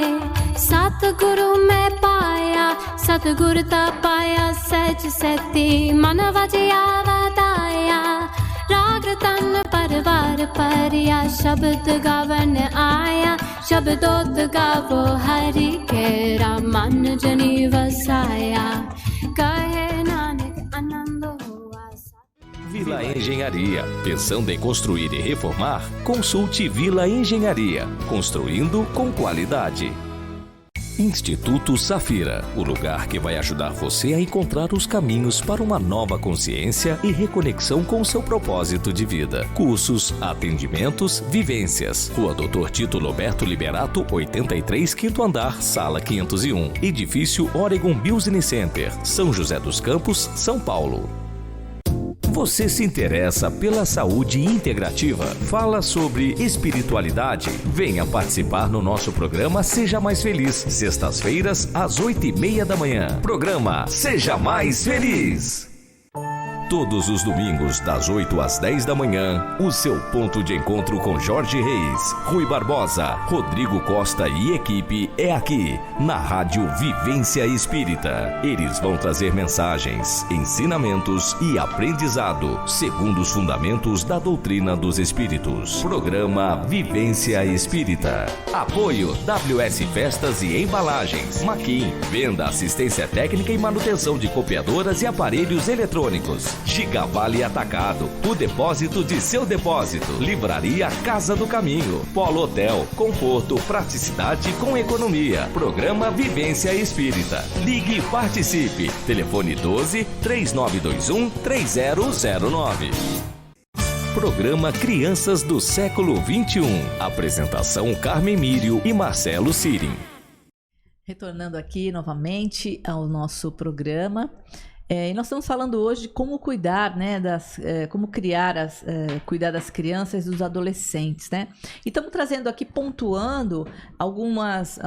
सतगुरु मैं पाया सतगुरु ता पाया सच सती मन वजिया वताया राग तन परवार परिया शब्द गावन आया शब्दोत गावो हरि केरा मन जनी वसाया कहे नानक आनंद हुआ। Vila Engenharia. Pensando em construir e reformar? Consulte Vila Engenharia. Construindo com qualidade. Instituto Safira, o lugar que vai ajudar você a encontrar os caminhos para uma nova consciência e reconexão com seu propósito de vida. Cursos, atendimentos, vivências. Rua Dr. Tito Roberto Liberato, 83, 5º andar, sala 501. Edifício Oregon Business Center, São José dos Campos, São Paulo. Você se interessa pela saúde integrativa? Fala sobre espiritualidade? Venha participar no nosso programa Seja Mais Feliz, sextas-feiras, às 8h30 da manhã. Programa Seja Mais Feliz. Todos os domingos, das 8 às 10 da manhã, o seu ponto de encontro com Jorge Reis, Rui Barbosa, Rodrigo Costa e equipe é aqui, na Rádio Vivência Espírita. Eles vão trazer mensagens, ensinamentos e aprendizado, segundo os fundamentos da doutrina dos Espíritos. Programa Vivência Espírita. Apoio WS Festas e Embalagens, Maquin, venda, assistência técnica e manutenção de copiadoras e aparelhos eletrônicos. Gigavale Atacado, o depósito de seu depósito. Livraria Casa do Caminho. Polo Hotel, conforto, praticidade com economia. Programa Vivência Espírita. Ligue e participe. Telefone 12-3921-3009. Programa Crianças do Século 21. Apresentação Carmen Mírio e Marcelo Sirim. Retornando aqui novamente ao nosso programa. E nós estamos falando hoje de como cuidar, né, como cuidar das crianças e dos adolescentes, né? E estamos trazendo aqui, pontuando algumas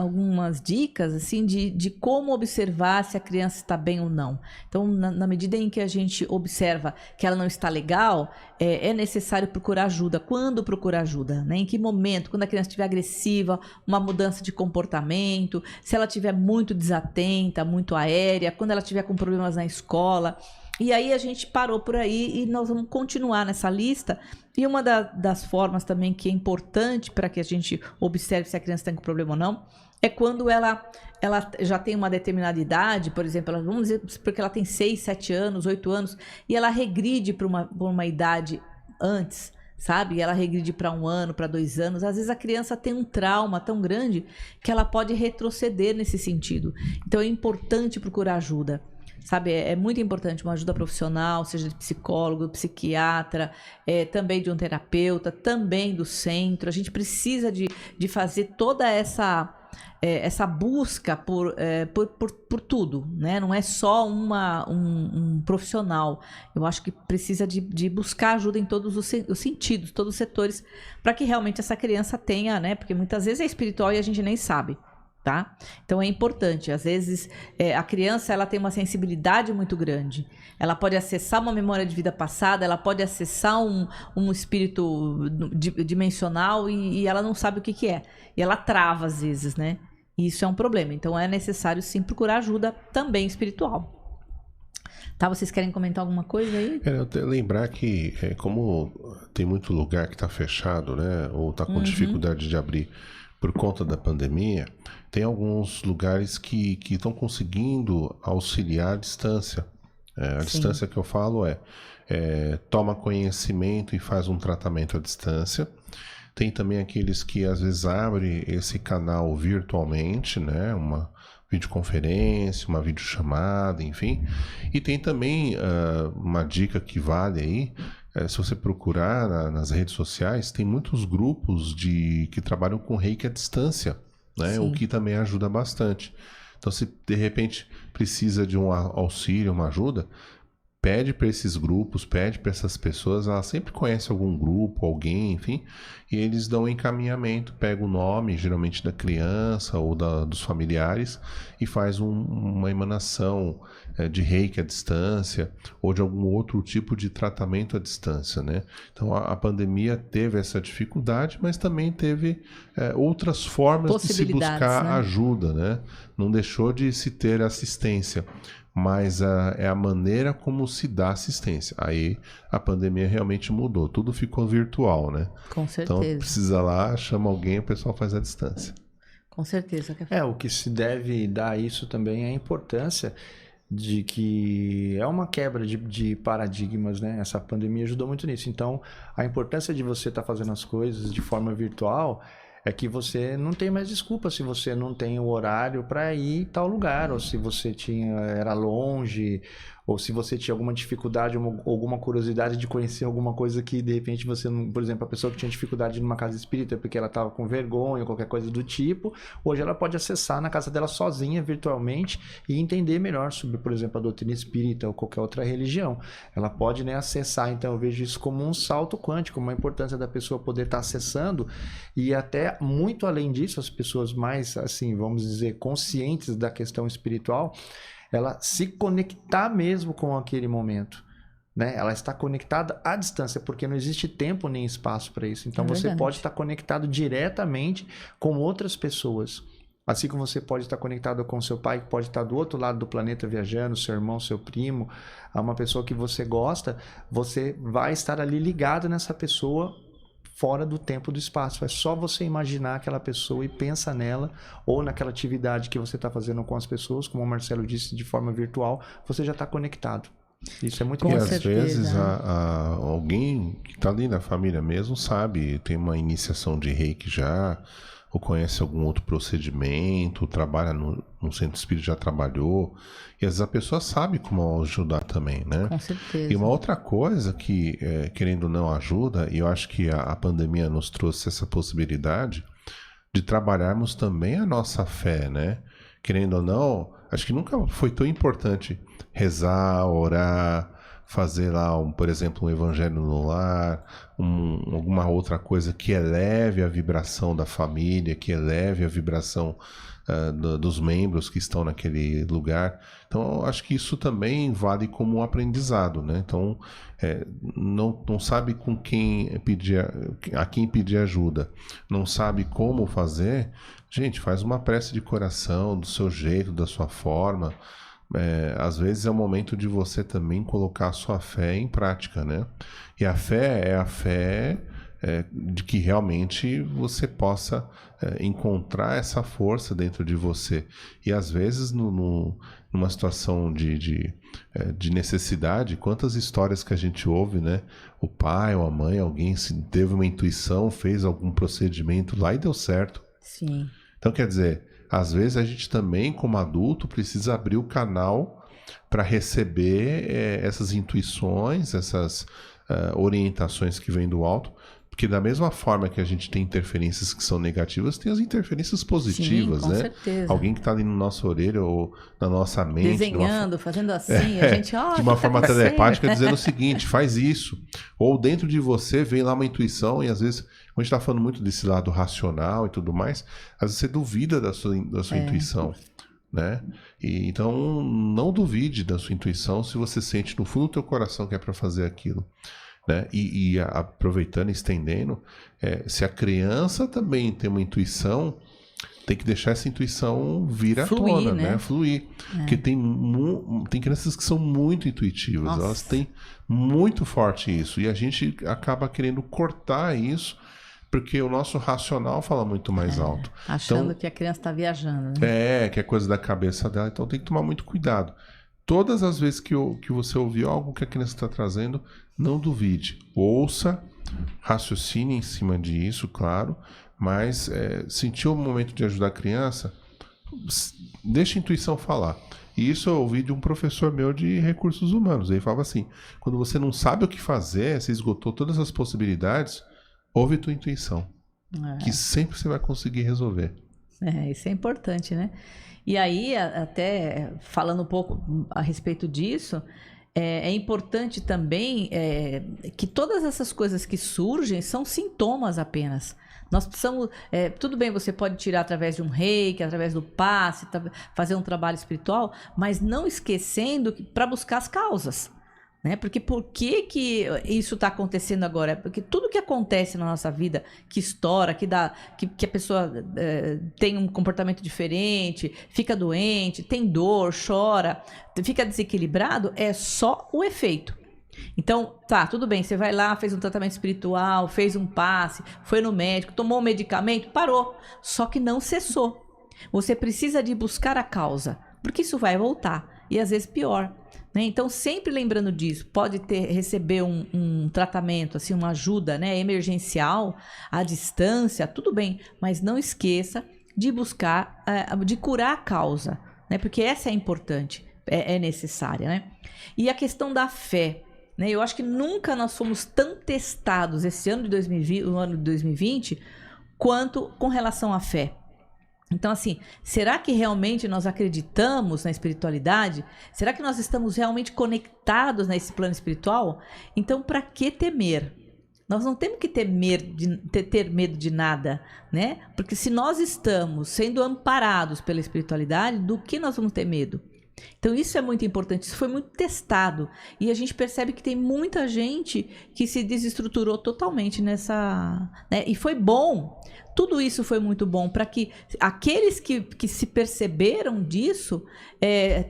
dicas, assim, de como observar se a criança está bem ou não. Então, na medida em que a gente observa que ela não está legal, é necessário procurar ajuda. Quando procurar ajuda, né? Em que momento? Quando a criança estiver agressiva, uma mudança de comportamento, se ela estiver muito desatenta, muito aérea, quando ela estiver com problemas na escola. E aí a gente parou por aí e nós vamos continuar nessa lista. E uma das formas também que é importante para que a gente observe se a criança tem problema ou não, é quando ela já tem uma determinada idade, por exemplo, vamos dizer, porque ela tem 6, 7 anos, 8 anos, e ela regride para uma idade antes, sabe? Ela regride para 1 ano, para 2 anos. Às vezes a criança tem um trauma tão grande que ela pode retroceder nesse sentido. Então é importante procurar ajuda. Sabe, é muito importante uma ajuda profissional, seja de psicólogo, psiquiatra, também de um terapeuta, também do centro. A gente precisa de fazer toda essa busca por tudo, né? Não é só um profissional. Eu acho que precisa de buscar ajuda em todos os sentidos, todos os setores, para que realmente essa criança tenha, né? Porque muitas vezes é espiritual e a gente nem sabe. Tá? Então é importante, às vezes a criança ela tem uma sensibilidade muito grande, ela pode acessar uma memória de vida passada, ela pode acessar um espírito dimensional e ela não sabe o que é, e ela trava às vezes, né? E isso é um problema, então é necessário sim procurar ajuda também espiritual. Tá, vocês querem comentar alguma coisa aí? Lembrar que como tem muito lugar que está fechado, né, ou está com dificuldade de abrir por conta da pandemia, tem alguns lugares que estão conseguindo auxiliar à distância. A distância que eu falo toma conhecimento e faz um tratamento à distância. Tem também aqueles que às vezes abrem esse canal virtualmente, né? Uma videoconferência, uma videochamada, enfim. E tem também uma dica que vale aí, se você procurar nas redes sociais, tem muitos grupos que trabalham com reiki à distância, né? O que também ajuda bastante. Então, se de repente precisa de um auxílio, uma ajuda, pede para esses grupos, pede para essas pessoas, ela sempre conhece algum grupo, alguém, enfim, e eles dão um encaminhamento, pega o nome, geralmente da criança ou dos familiares, e faz uma emanação de reiki à distância, ou de algum outro tipo de tratamento à distância, né? Então a pandemia teve essa dificuldade, mas também teve outras formas de se buscar ajuda, né? Não deixou de se ter assistência, mas é a maneira como se dá assistência. Aí a pandemia realmente mudou, tudo ficou virtual, né? Com certeza. Então precisa lá, chama alguém, o pessoal faz à distância. Com certeza. O que se deve dar a isso também é a importância de que é uma quebra de paradigmas, né? Essa pandemia ajudou muito nisso. Então, a importância de você estar fazendo as coisas de forma virtual é que você não tem mais desculpa se você não tem o horário para ir em tal lugar, ou se você era longe, ou se você tinha alguma dificuldade, alguma curiosidade de conhecer alguma coisa que de repente você não... Por exemplo, a pessoa que tinha dificuldade numa casa espírita porque ela estava com vergonha ou qualquer coisa do tipo, hoje ela pode acessar na casa dela sozinha, virtualmente, e entender melhor sobre, por exemplo, a doutrina espírita ou qualquer outra religião. Ela pode, né, acessar. Então eu vejo isso como um salto quântico, uma importância da pessoa poder estar acessando, e até muito além disso, as pessoas mais, assim, vamos dizer, conscientes da questão espiritual, ela se conectar mesmo com aquele momento, né? Ela está conectada à distância, porque não existe tempo nem espaço para isso. Então você pode estar conectado diretamente com outras pessoas. Assim como você pode estar conectado com seu pai, que pode estar do outro lado do planeta viajando, seu irmão, seu primo, uma pessoa que você gosta, você vai estar ali ligado nessa pessoa fora do tempo e do espaço. É só você imaginar aquela pessoa e pensa nela, ou naquela atividade que você está fazendo com as pessoas, como o Marcelo disse, de forma virtual, você já está conectado. Isso é muito importante. E às vezes alguém que está ali na família mesmo sabe, tem uma iniciação de reiki já, ou conhece algum outro procedimento, trabalha no centro espírita, já trabalhou, e às vezes a pessoa sabe como ajudar também, né? Com certeza. E uma outra coisa que, querendo ou não, ajuda, e eu acho que a pandemia nos trouxe essa possibilidade de trabalharmos também a nossa fé, né? Querendo ou não, acho que nunca foi tão importante rezar, orar, fazer lá, por exemplo, um evangelho no lar, alguma outra coisa que eleve a vibração da família, que eleve a vibração dos membros que estão naquele lugar. Então, eu acho que isso também vale como um aprendizado, né? Então, não sabe com quem a quem pedir ajuda, não sabe como fazer, gente, faz uma prece de coração, do seu jeito, da sua forma. Às vezes é o momento de você também colocar a sua fé em prática, né? E a fé é a fé de que realmente você possa encontrar essa força dentro de você. E às vezes numa situação de necessidade, quantas histórias que a gente ouve, né? O pai ou a mãe, alguém teve uma intuição, fez algum procedimento lá e deu certo. Sim. Então, quer dizer, às vezes a gente também, como adulto, precisa abrir o canal para receber essas intuições, essas orientações que vêm do alto, porque da mesma forma que a gente tem interferências que são negativas, tem as interferências positivas. Sim, com certeza. Alguém que está ali na nossa orelha ou na nossa mente. Desenhando, fazendo assim, a gente... de uma forma telepática, dizendo o seguinte, faz isso. Ou dentro de você vem lá uma intuição, e às vezes, quando a gente está falando muito desse lado racional e tudo mais, às vezes você duvida da sua intuição, né? E, então, não duvide da sua intuição se você sente no fundo do teu coração que é para fazer aquilo. Né? E aproveitando e estendendo, se a criança também tem uma intuição, tem que deixar essa intuição vir à tona, né? Fluir. Porque tem crianças que são muito intuitivas. Nossa. Elas têm muito forte isso, e a gente acaba querendo cortar isso porque o nosso racional fala muito mais alto. Achando então, que a criança está viajando, né? Que é coisa da cabeça dela, então tem que tomar muito cuidado. Todas as vezes que você ouvir algo que a criança está trazendo, não duvide. Ouça, raciocine em cima disso, claro, mas sentiu o momento de ajudar a criança, deixa a intuição falar. E isso eu ouvi de um professor meu de recursos humanos. Ele falava assim, quando você não sabe o que fazer, você esgotou todas as possibilidades, ouve tua intuição, que sempre você vai conseguir resolver. Isso é importante, né? E aí, até falando um pouco a respeito disso, é importante também que todas essas coisas que surgem são sintomas apenas. Nós precisamos... tudo bem, você pode tirar através de um reiki, através do passe, fazer um trabalho espiritual, mas não esquecendo para buscar as causas. Né? Porque por que isso está acontecendo agora? Porque tudo que acontece na nossa vida, que estoura, que a pessoa tem um comportamento diferente, fica doente, tem dor, chora, fica desequilibrado, é só o efeito. Então, tá, tudo bem, você vai lá, fez um tratamento espiritual, fez um passe, foi no médico, tomou um medicamento, parou. Só que não cessou. Você precisa de buscar a causa, porque isso vai voltar, e às vezes pior. Né? Então, sempre lembrando disso, pode receber um tratamento, assim, uma ajuda, né, emergencial, à distância, tudo bem, mas não esqueça de buscar, de curar a causa, né? Porque essa é importante, é necessária. Né? E a questão da fé. Né? Eu acho que nunca nós fomos tão testados esse ano de 2020 quanto com relação à fé. Então, assim, será que realmente nós acreditamos na espiritualidade? Será que nós estamos realmente conectados nesse plano espiritual? Então, para que temer? Nós não temos que ter medo de nada, né? Porque se nós estamos sendo amparados pela espiritualidade, do que nós vamos ter medo? Então isso é muito importante, isso foi muito testado e a gente percebe que tem muita gente que se desestruturou totalmente nessa, né? E foi bom, tudo isso foi muito bom para que aqueles que se perceberam disso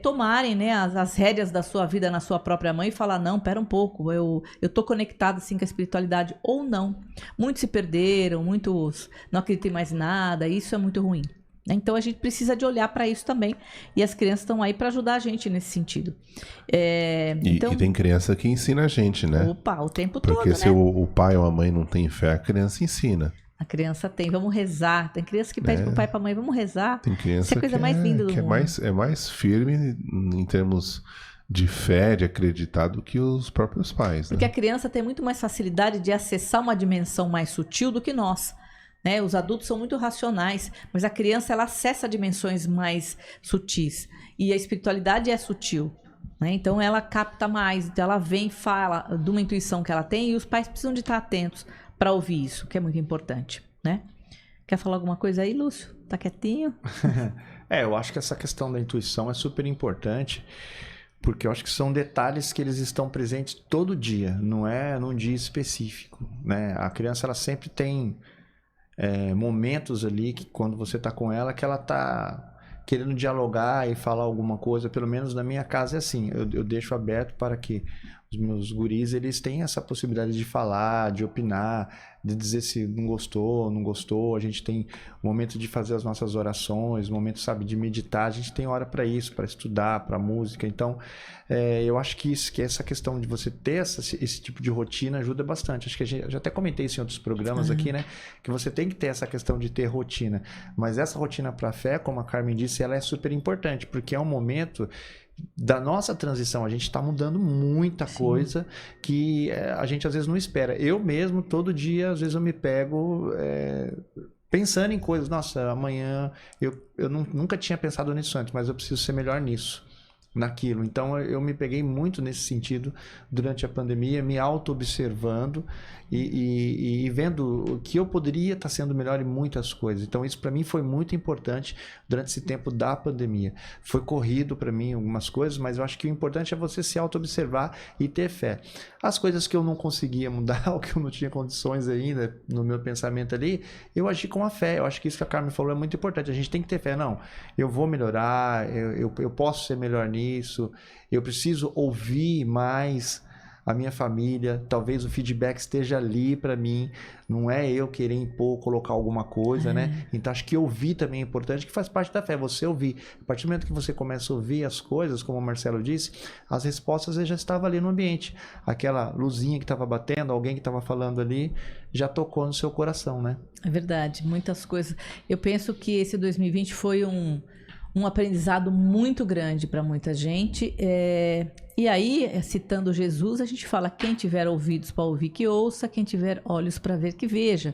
tomarem, né, as rédeas da sua vida na sua própria mão e falar, não, pera um pouco, eu tô conectado assim com a espiritualidade ou não. Muitos se perderam, muitos não acreditam em mais nada, isso é muito ruim. Então a gente precisa de olhar para isso também e as crianças estão aí para ajudar a gente nesse sentido. Então... E tem criança que ensina a gente, né? Opa, o tempo todo, porque se o pai ou a mãe não tem fé, a criança ensina. A criança tem, vamos rezar. Tem criança que pede pro pai e pra mãe, vamos rezar. Tem criança isso é a coisa mais linda do mundo. É mais firme em termos de fé, de acreditar do que os próprios pais. Porque né? a criança tem muito mais facilidade de acessar uma dimensão mais sutil do que nós. Né? Os adultos são muito racionais, mas a criança ela acessa dimensões mais sutis. E a espiritualidade é sutil. Né? Então ela capta mais, então ela vem, fala de uma intuição que ela tem e os pais precisam de estar atentos para ouvir isso, que é muito importante. Né? Quer falar alguma coisa aí, Lúcio? Tá quietinho? Eu acho que essa questão da intuição é super importante, porque eu acho que são detalhes que eles estão presentes todo dia, não é num dia específico. Né? A criança ela sempre tem... momentos ali que quando você tá com ela que ela tá querendo dialogar e falar alguma coisa, pelo menos na minha casa é assim, eu deixo aberto para que os meus guris eles tenham essa possibilidade de falar, de opinar, de dizer se não gostou, a gente tem o momento de fazer as nossas orações, o momento, sabe, de meditar, a gente tem hora para isso, para estudar, para música, então eu acho que essa questão de você ter esse tipo de rotina ajuda bastante, acho que eu já até comentei isso em outros programas aqui, né, que você tem que ter essa questão de ter rotina, mas essa rotina para a fé, como a Carmen disse, ela é super importante, porque é um momento da nossa transição, a gente está mudando muita coisa que a gente às vezes não espera. Eu mesmo, todo dia, às vezes eu me pego pensando em coisas, nossa, amanhã eu nunca tinha pensado nisso antes, mas eu preciso ser melhor nisso, naquilo. Então eu me peguei muito nesse sentido durante a pandemia, me auto-observando e vendo o que eu poderia estar sendo melhor em muitas coisas. Então isso para mim foi muito importante durante esse tempo da pandemia. Foi corrido para mim algumas coisas, mas eu acho que o importante é você se auto-observar e ter fé. As coisas que eu não conseguia mudar, ou que eu não tinha condições ainda no meu pensamento ali, eu agi com a fé. Eu acho que isso que a Carmen falou é muito importante. A gente tem que ter fé. Não, eu vou melhorar, eu posso ser melhor nisso, eu preciso ouvir mais a minha família, talvez o feedback esteja ali para mim, não é eu querer impor, colocar alguma coisa, né? Então acho que ouvir também é importante, que faz parte da fé, você ouvir. A partir do momento que você começa a ouvir as coisas, como o Marcelo disse, as respostas já estavam ali no ambiente. Aquela luzinha que estava batendo, alguém que estava falando ali, já tocou no seu coração, né? É verdade, muitas coisas. Eu penso que esse 2020 foi um aprendizado muito grande para muita gente. E aí, citando Jesus, a gente fala, quem tiver ouvidos para ouvir que ouça, quem tiver olhos para ver que veja.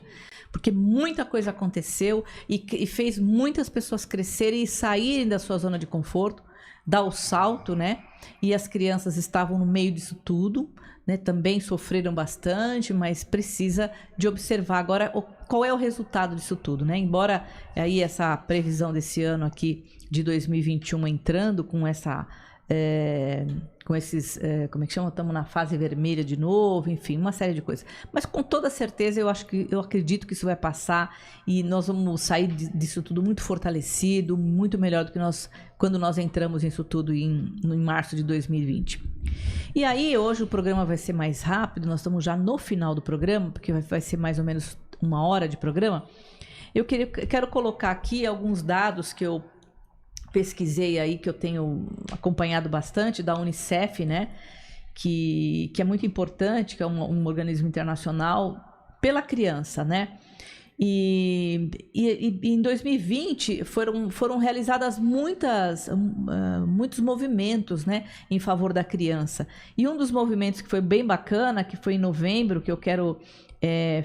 Porque muita coisa aconteceu e fez muitas pessoas crescerem e saírem da sua zona de conforto, dar o salto, né? E as crianças estavam no meio disso tudo, né? Também sofreram bastante, mas precisa de observar agora qual é o resultado disso tudo, né? Embora aí essa previsão desse ano aqui de 2021 entrando com essa com esses, como é que chama? Estamos na fase vermelha de novo, enfim, uma série de coisas. Mas com toda certeza eu acredito que isso vai passar e nós vamos sair disso tudo muito fortalecido, muito melhor do que quando nós entramos nisso tudo em março de 2020. E aí hoje o programa vai ser mais rápido, nós estamos já no final do programa, porque vai ser mais ou menos 1 hora de programa. Eu quero colocar aqui alguns dados que eu pesquisei aí, que eu tenho acompanhado bastante, da Unicef, né? Que é muito importante, que é um organismo internacional pela criança, né? E em 2020 foram realizadas muitos movimentos, né, em favor da criança. E um dos movimentos que foi bem bacana, que foi em novembro, que eu quero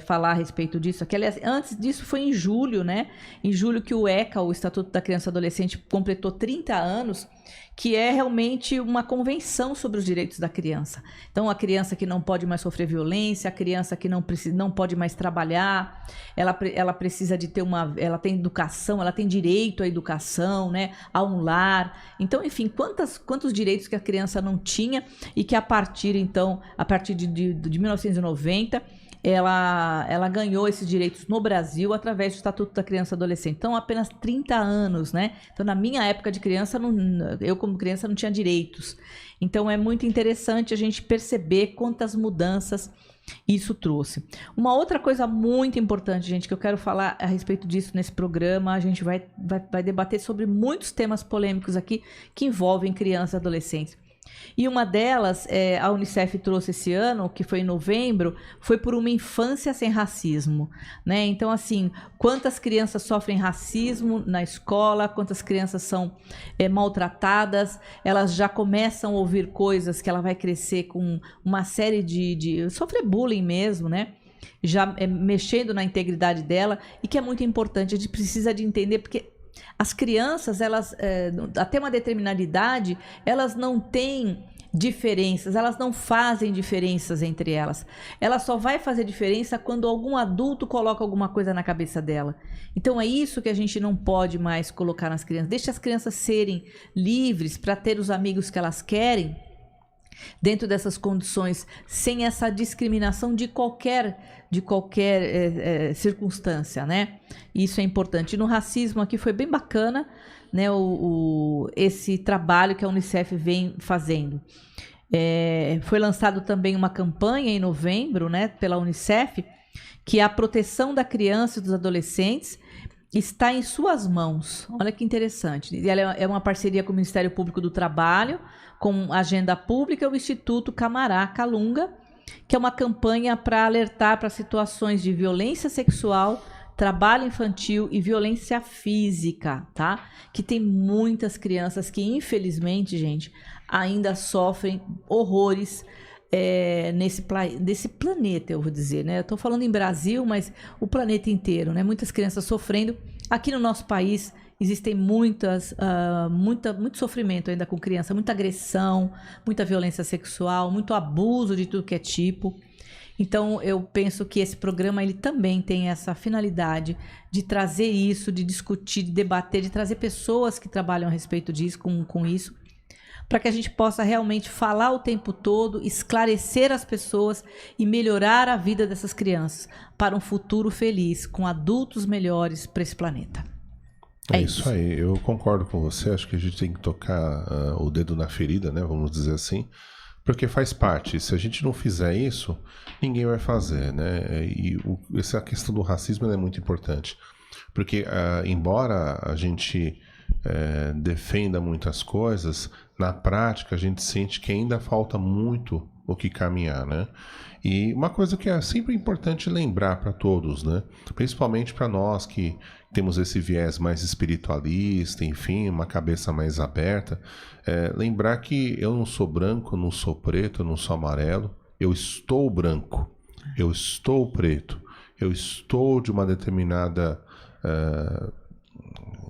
falar a respeito disso. Aqui, aliás, antes disso foi em julho, né? Em julho que o ECA, o Estatuto da Criança e Adolescente, completou 30 anos, que é realmente uma convenção sobre os direitos da criança. Então, a criança que não pode mais sofrer violência, a criança que não pode mais trabalhar, ela precisa de ter ela tem educação, ela tem direito à educação, né? A um lar. Então, enfim, quantos direitos que a criança não tinha e que a partir de 1990, ela ganhou esses direitos no Brasil através do Estatuto da Criança e Adolescente. Então, apenas 30 anos, né? Então, na minha época de criança, eu como criança não tinha direitos. Então, é muito interessante a gente perceber quantas mudanças isso trouxe. Uma outra coisa muito importante, gente, que eu quero falar a respeito disso nesse programa, a gente vai debater sobre muitos temas polêmicos aqui que envolvem crianças e adolescentes. E uma delas, a Unicef trouxe esse ano, que foi em novembro, foi por uma infância sem racismo, né? Então, assim, quantas crianças sofrem racismo na escola, quantas crianças são maltratadas, elas já começam a ouvir coisas que ela vai crescer com uma série de sofrer bullying mesmo, né? Já mexendo na integridade dela, e que é muito importante, a gente precisa de entender, porque as crianças, elas, até uma determinada idade, elas não têm diferenças, elas não fazem diferenças entre elas. Ela só vai fazer diferença quando algum adulto coloca alguma coisa na cabeça dela. Então é isso que a gente não pode mais colocar nas crianças. Deixa as crianças serem livres para ter os amigos que elas querem, dentro dessas condições, sem essa discriminação de qualquer circunstância, né? Isso é importante. E no racismo aqui foi bem bacana, né, esse trabalho que a Unicef vem fazendo. Foi lançado também uma campanha em novembro, né, pela Unicef, que a proteção da criança e dos adolescentes está em suas mãos. Olha que interessante. E ela é uma parceria com o Ministério Público do Trabalho, com a Agenda Pública e o Instituto Camará Calunga, que é uma campanha para alertar para situações de violência sexual, trabalho infantil e violência física, tá? Que tem muitas crianças que, infelizmente, gente, ainda sofrem horrores nesse planeta, eu vou dizer, né? Eu tô falando em Brasil, mas o planeta inteiro, né? Muitas crianças sofrendo. Aqui no nosso país existem muito sofrimento ainda com criança, muita agressão, muita violência sexual, muito abuso de tudo que é tipo. Então, eu penso que esse programa ele também tem essa finalidade de trazer isso, de discutir, de debater, de trazer pessoas que trabalham a respeito disso, com isso, para que a gente possa realmente falar o tempo todo, esclarecer as pessoas e melhorar a vida dessas crianças para um futuro feliz, com adultos melhores para esse planeta. É isso aí, eu concordo com você, acho que a gente tem que tocar o dedo na ferida, né, vamos dizer assim, porque faz parte. Se a gente não fizer isso, ninguém vai fazer, né? E essa questão do racismo é muito importante, porque embora a gente defenda muitas coisas, na prática a gente sente que ainda falta muito o que caminhar, né? E uma coisa que é sempre importante lembrar para todos, né? Principalmente para nós que temos esse viés mais espiritualista, enfim, uma cabeça mais aberta, lembrar que eu não sou branco, eu não sou preto, eu não sou amarelo, eu estou branco, eu estou preto, eu estou de uma determinada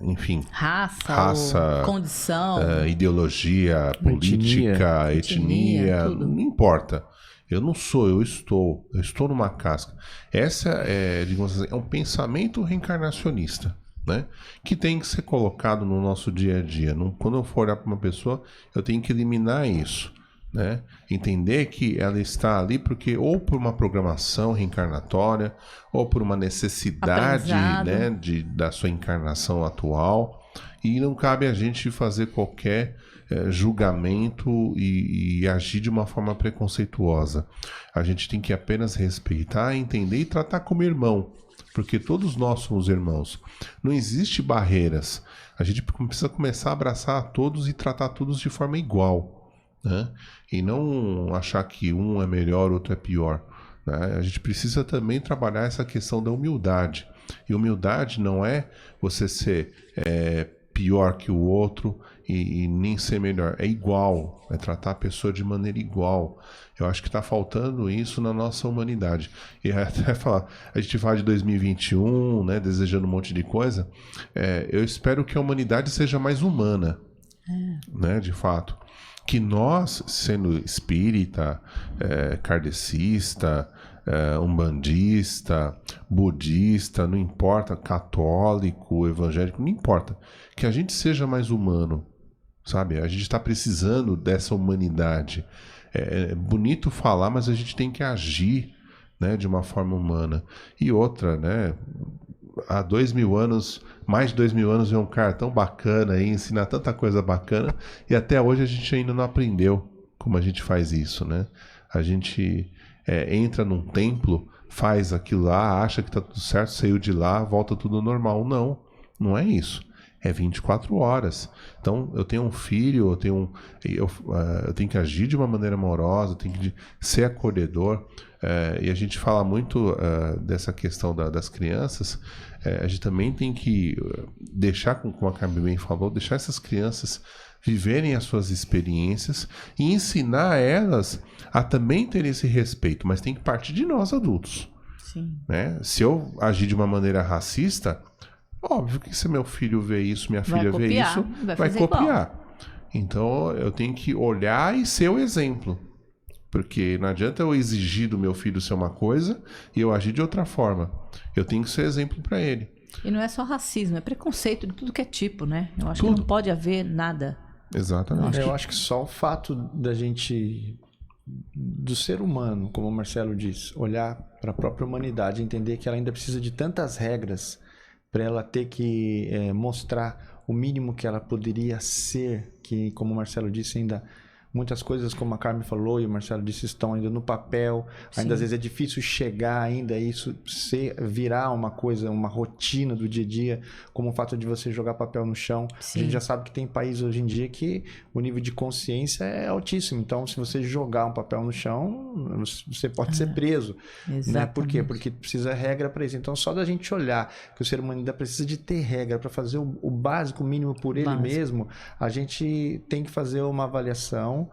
enfim, raça, condição, ideologia, política, etnia, tudo. não importa. Eu não sou, eu estou numa casca. Essa digamos assim, é um pensamento reencarnacionista, né? Que tem que ser colocado no nosso dia a dia. Quando eu for olhar para uma pessoa, eu tenho que eliminar isso, né? Entender que ela está ali porque ou por uma programação reencarnatória ou por uma necessidade, né, da sua encarnação atual, e não cabe a gente fazer qualquer julgamento e agir de uma forma preconceituosa. A gente tem que apenas respeitar, entender e tratar como irmão, porque todos nós somos irmãos. Não existe barreiras. A gente precisa começar a abraçar a todos e tratar todos de forma igual, né? E não achar que um é melhor, outro é pior, né? A gente precisa também trabalhar essa questão da humildade. E humildade não é você ser pior que o outro e nem ser melhor. É igual, é tratar a pessoa de maneira igual. Eu acho que está faltando isso na nossa humanidade. E até a gente fala de 2021, né, desejando um monte de coisa. Eu espero que a humanidade seja mais humana, né, de fato. Que nós, sendo espírita, kardecista, umbandista, budista, não importa, católico, evangélico, não importa. Que a gente seja mais humano, sabe? A gente está precisando dessa humanidade. É bonito falar, mas a gente tem que agir, né, de uma forma humana. E outra, né? Há 2000 anos, mais de 2000 anos, é um cara tão bacana aí, ensina tanta coisa bacana, e até hoje a gente ainda não aprendeu como a gente faz isso, né? A gente entra num templo, faz aquilo lá, acha que tá tudo certo, saiu de lá, volta tudo normal. Não, não é isso. É 24 horas. Então, eu tenho um filho, eu tenho que agir de uma maneira amorosa, eu tenho que ser acolhedor. E a gente fala muito dessa questão das crianças. A gente também tem que deixar, como a Carmen bem falou, deixar essas crianças viverem as suas experiências e ensinar elas a também ter esse respeito, mas tem que partir de nós adultos. Sim. Né? Se eu agir de uma maneira racista, óbvio que se meu filho vê isso, minha filha vê isso, vai copiar. Igual. Então eu tenho que olhar e ser o exemplo. Porque não adianta eu exigir do meu filho ser uma coisa e eu agir de outra forma. Eu tenho que ser exemplo para ele. E não é só racismo, é preconceito de tudo que é tipo, né? Eu acho tudo. Que não pode haver nada. Exatamente. Eu acho que só o fato da gente, do ser humano, como o Marcelo disse, olhar para a própria humanidade, entender que ela ainda precisa de tantas regras para ela ter que mostrar o mínimo que ela poderia ser, que, como o Marcelo disse, ainda muitas coisas, como a Carmen falou e o Marcelo disse, estão ainda no papel. Ainda às vezes é difícil chegar ainda a isso virar uma coisa, uma rotina do dia a dia, como o fato de você jogar papel no chão. Sim. A gente já sabe que tem países hoje em dia que o nível de consciência é altíssimo. Então, se você jogar um papel no chão, você pode ser preso. Né? Por quê? Porque precisa regra para isso. Então, só da gente olhar que o ser humano ainda precisa de ter regra para fazer o básico, o mínimo por ele mesmo, a gente tem que fazer uma avaliação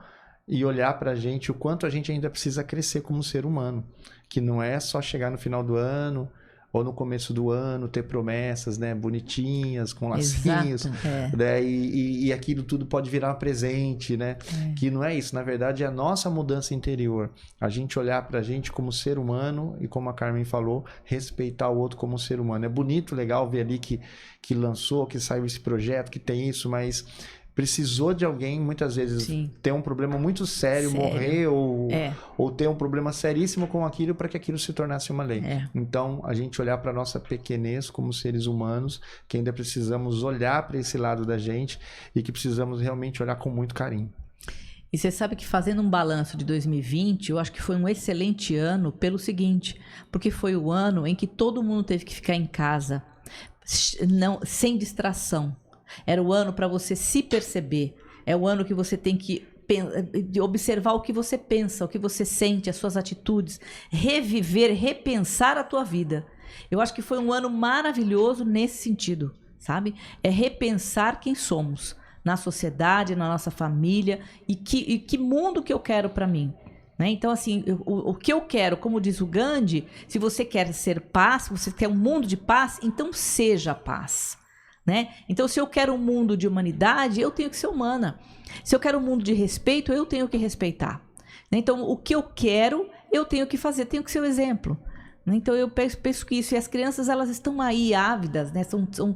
e olhar pra gente o quanto a gente ainda precisa crescer como ser humano, que não é só chegar no final do ano ou no começo do ano, ter promessas, né, bonitinhas, com lacinhos, né, e aquilo tudo pode virar presente, né, que não é isso, na verdade é a nossa mudança interior, a gente olhar pra gente como ser humano e, como a Carmen falou, respeitar o outro como ser humano. É bonito, legal ver ali que lançou, que saiu esse projeto, que tem isso, mas precisou de alguém, muitas vezes, ter um problema muito sério, morrer ou ter um problema seríssimo com aquilo para que aquilo se tornasse uma lei. Então, a gente olhar para a nossa pequenez como seres humanos, que ainda precisamos olhar para esse lado da gente e que precisamos realmente olhar com muito carinho. E você sabe que, fazendo um balanço de 2020, eu acho que foi um excelente ano pelo seguinte, porque foi o ano em que todo mundo teve que ficar em casa, sem distração. Era o ano para você se perceber. É o ano que você tem que observar o que você pensa, o que você sente, as suas atitudes, reviver, repensar a tua vida. Eu acho que foi um ano maravilhoso nesse sentido, sabe? É repensar quem somos na sociedade, na nossa família e que mundo que eu quero para mim. Né? Então, assim, o que eu quero, como diz o Gandhi, se você quer ser paz, se você quer um mundo de paz, então seja paz. né? Então, se eu quero um mundo de humanidade, eu tenho que ser humana. Se eu quero um mundo de respeito, eu tenho que respeitar. Então, o que eu quero, eu tenho que fazer, tenho que ser o exemplo. Então, eu penso que isso. E as crianças, elas estão aí ávidas, né? São com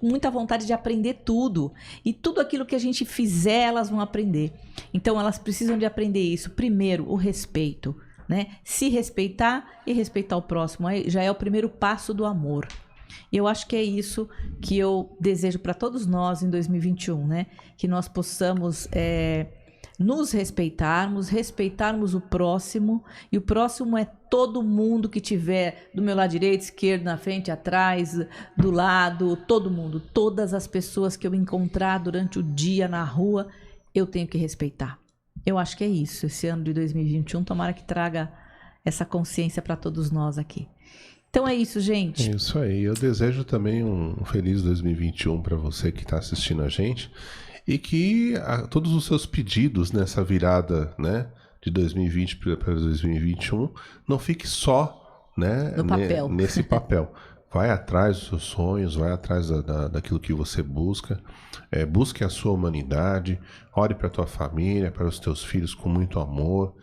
muita vontade de aprender tudo. E tudo aquilo que a gente fizer, elas vão aprender. Então, elas precisam de aprender isso. Primeiro, o respeito, né? Se respeitar e respeitar o próximo. Aí já é o primeiro passo do amor. E eu acho que é isso que eu desejo para todos nós em 2021, né? Que nós possamos nos respeitarmos o próximo. E o próximo é todo mundo que tiver do meu lado direito, esquerdo, na frente, atrás, do lado, todo mundo. Todas as pessoas que eu encontrar durante o dia na rua, eu tenho que respeitar. Eu acho que é isso. Esse ano de 2021, tomara que traga essa consciência para todos nós aqui. Então é isso, gente. É isso aí. Eu desejo também um feliz 2021 para você que está assistindo a gente e que todos os seus pedidos nessa virada, né, de 2020 para 2021 não fique só, né, no papel. Nesse papel. Vai atrás dos seus sonhos, vai atrás daquilo que você busca. Busque a sua humanidade, ore para a tua família, para os teus filhos com muito amor.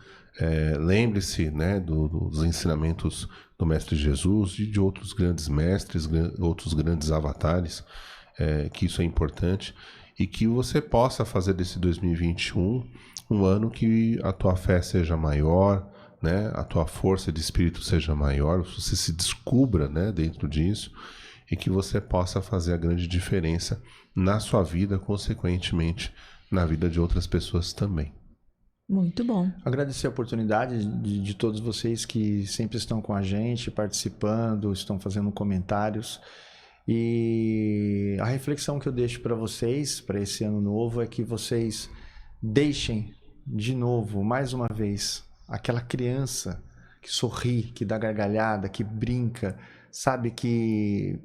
Lembre-se, né, dos ensinamentos do Mestre Jesus e de outros grandes mestres, outros grandes avatares, que isso é importante, e que você possa fazer desse 2021 um ano que a tua fé seja maior, né, a tua força de espírito seja maior, você se descubra, né, dentro disso, e que você possa fazer a grande diferença na sua vida, consequentemente na vida de outras pessoas também. Muito bom. Agradecer a oportunidade de todos vocês que sempre estão com a gente, participando, estão fazendo comentários. E a reflexão que eu deixo para vocês, para esse ano novo, é que vocês deixem de novo, mais uma vez, aquela criança que sorri, que dá gargalhada, que brinca, sabe, que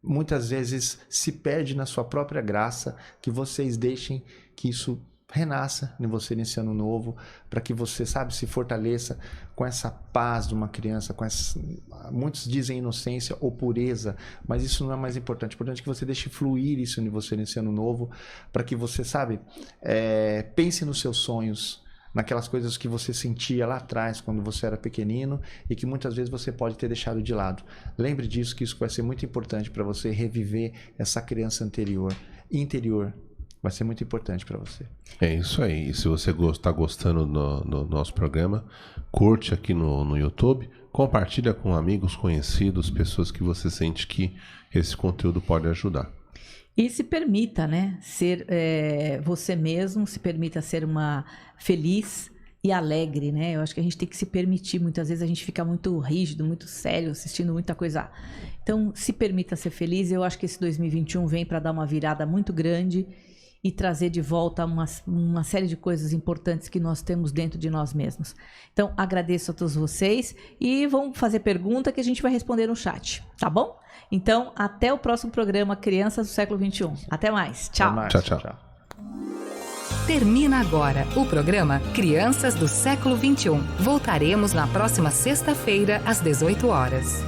muitas vezes se perde na sua própria graça, que vocês deixem que isso renasça em você nesse ano novo, para que você, sabe, se fortaleça com essa paz de uma criança, com essa, muitos dizem inocência ou pureza, mas isso não é mais importante. O importante é que você deixe fluir isso em você nesse ano novo, para que você, sabe, pense nos seus sonhos, naquelas coisas que você sentia lá atrás, quando você era pequenino, e que muitas vezes você pode ter deixado de lado. Lembre disso, que isso vai ser muito importante para você reviver essa criança interior. Vai ser muito importante para você. É isso aí. E se você está gostando do nosso programa, curte aqui no YouTube, compartilha com amigos, conhecidos, pessoas que você sente que esse conteúdo pode ajudar. E se permita, né, ser você mesmo, se permita ser uma feliz e alegre, né? Eu acho que a gente tem que se permitir. Muitas vezes a gente fica muito rígido, muito sério, assistindo muita coisa. Então, se permita ser feliz. Eu acho que esse 2021 vem para dar uma virada muito grande e trazer de volta uma série de coisas importantes que nós temos dentro de nós mesmos. Então, agradeço a todos vocês e vamos fazer pergunta que a gente vai responder no chat, tá bom? Então, até o próximo programa Crianças do Século XXI. Até mais. Tchau. Até mais. Tchau. Termina agora o programa Crianças do Século XXI. Voltaremos na próxima sexta-feira, às 18 horas.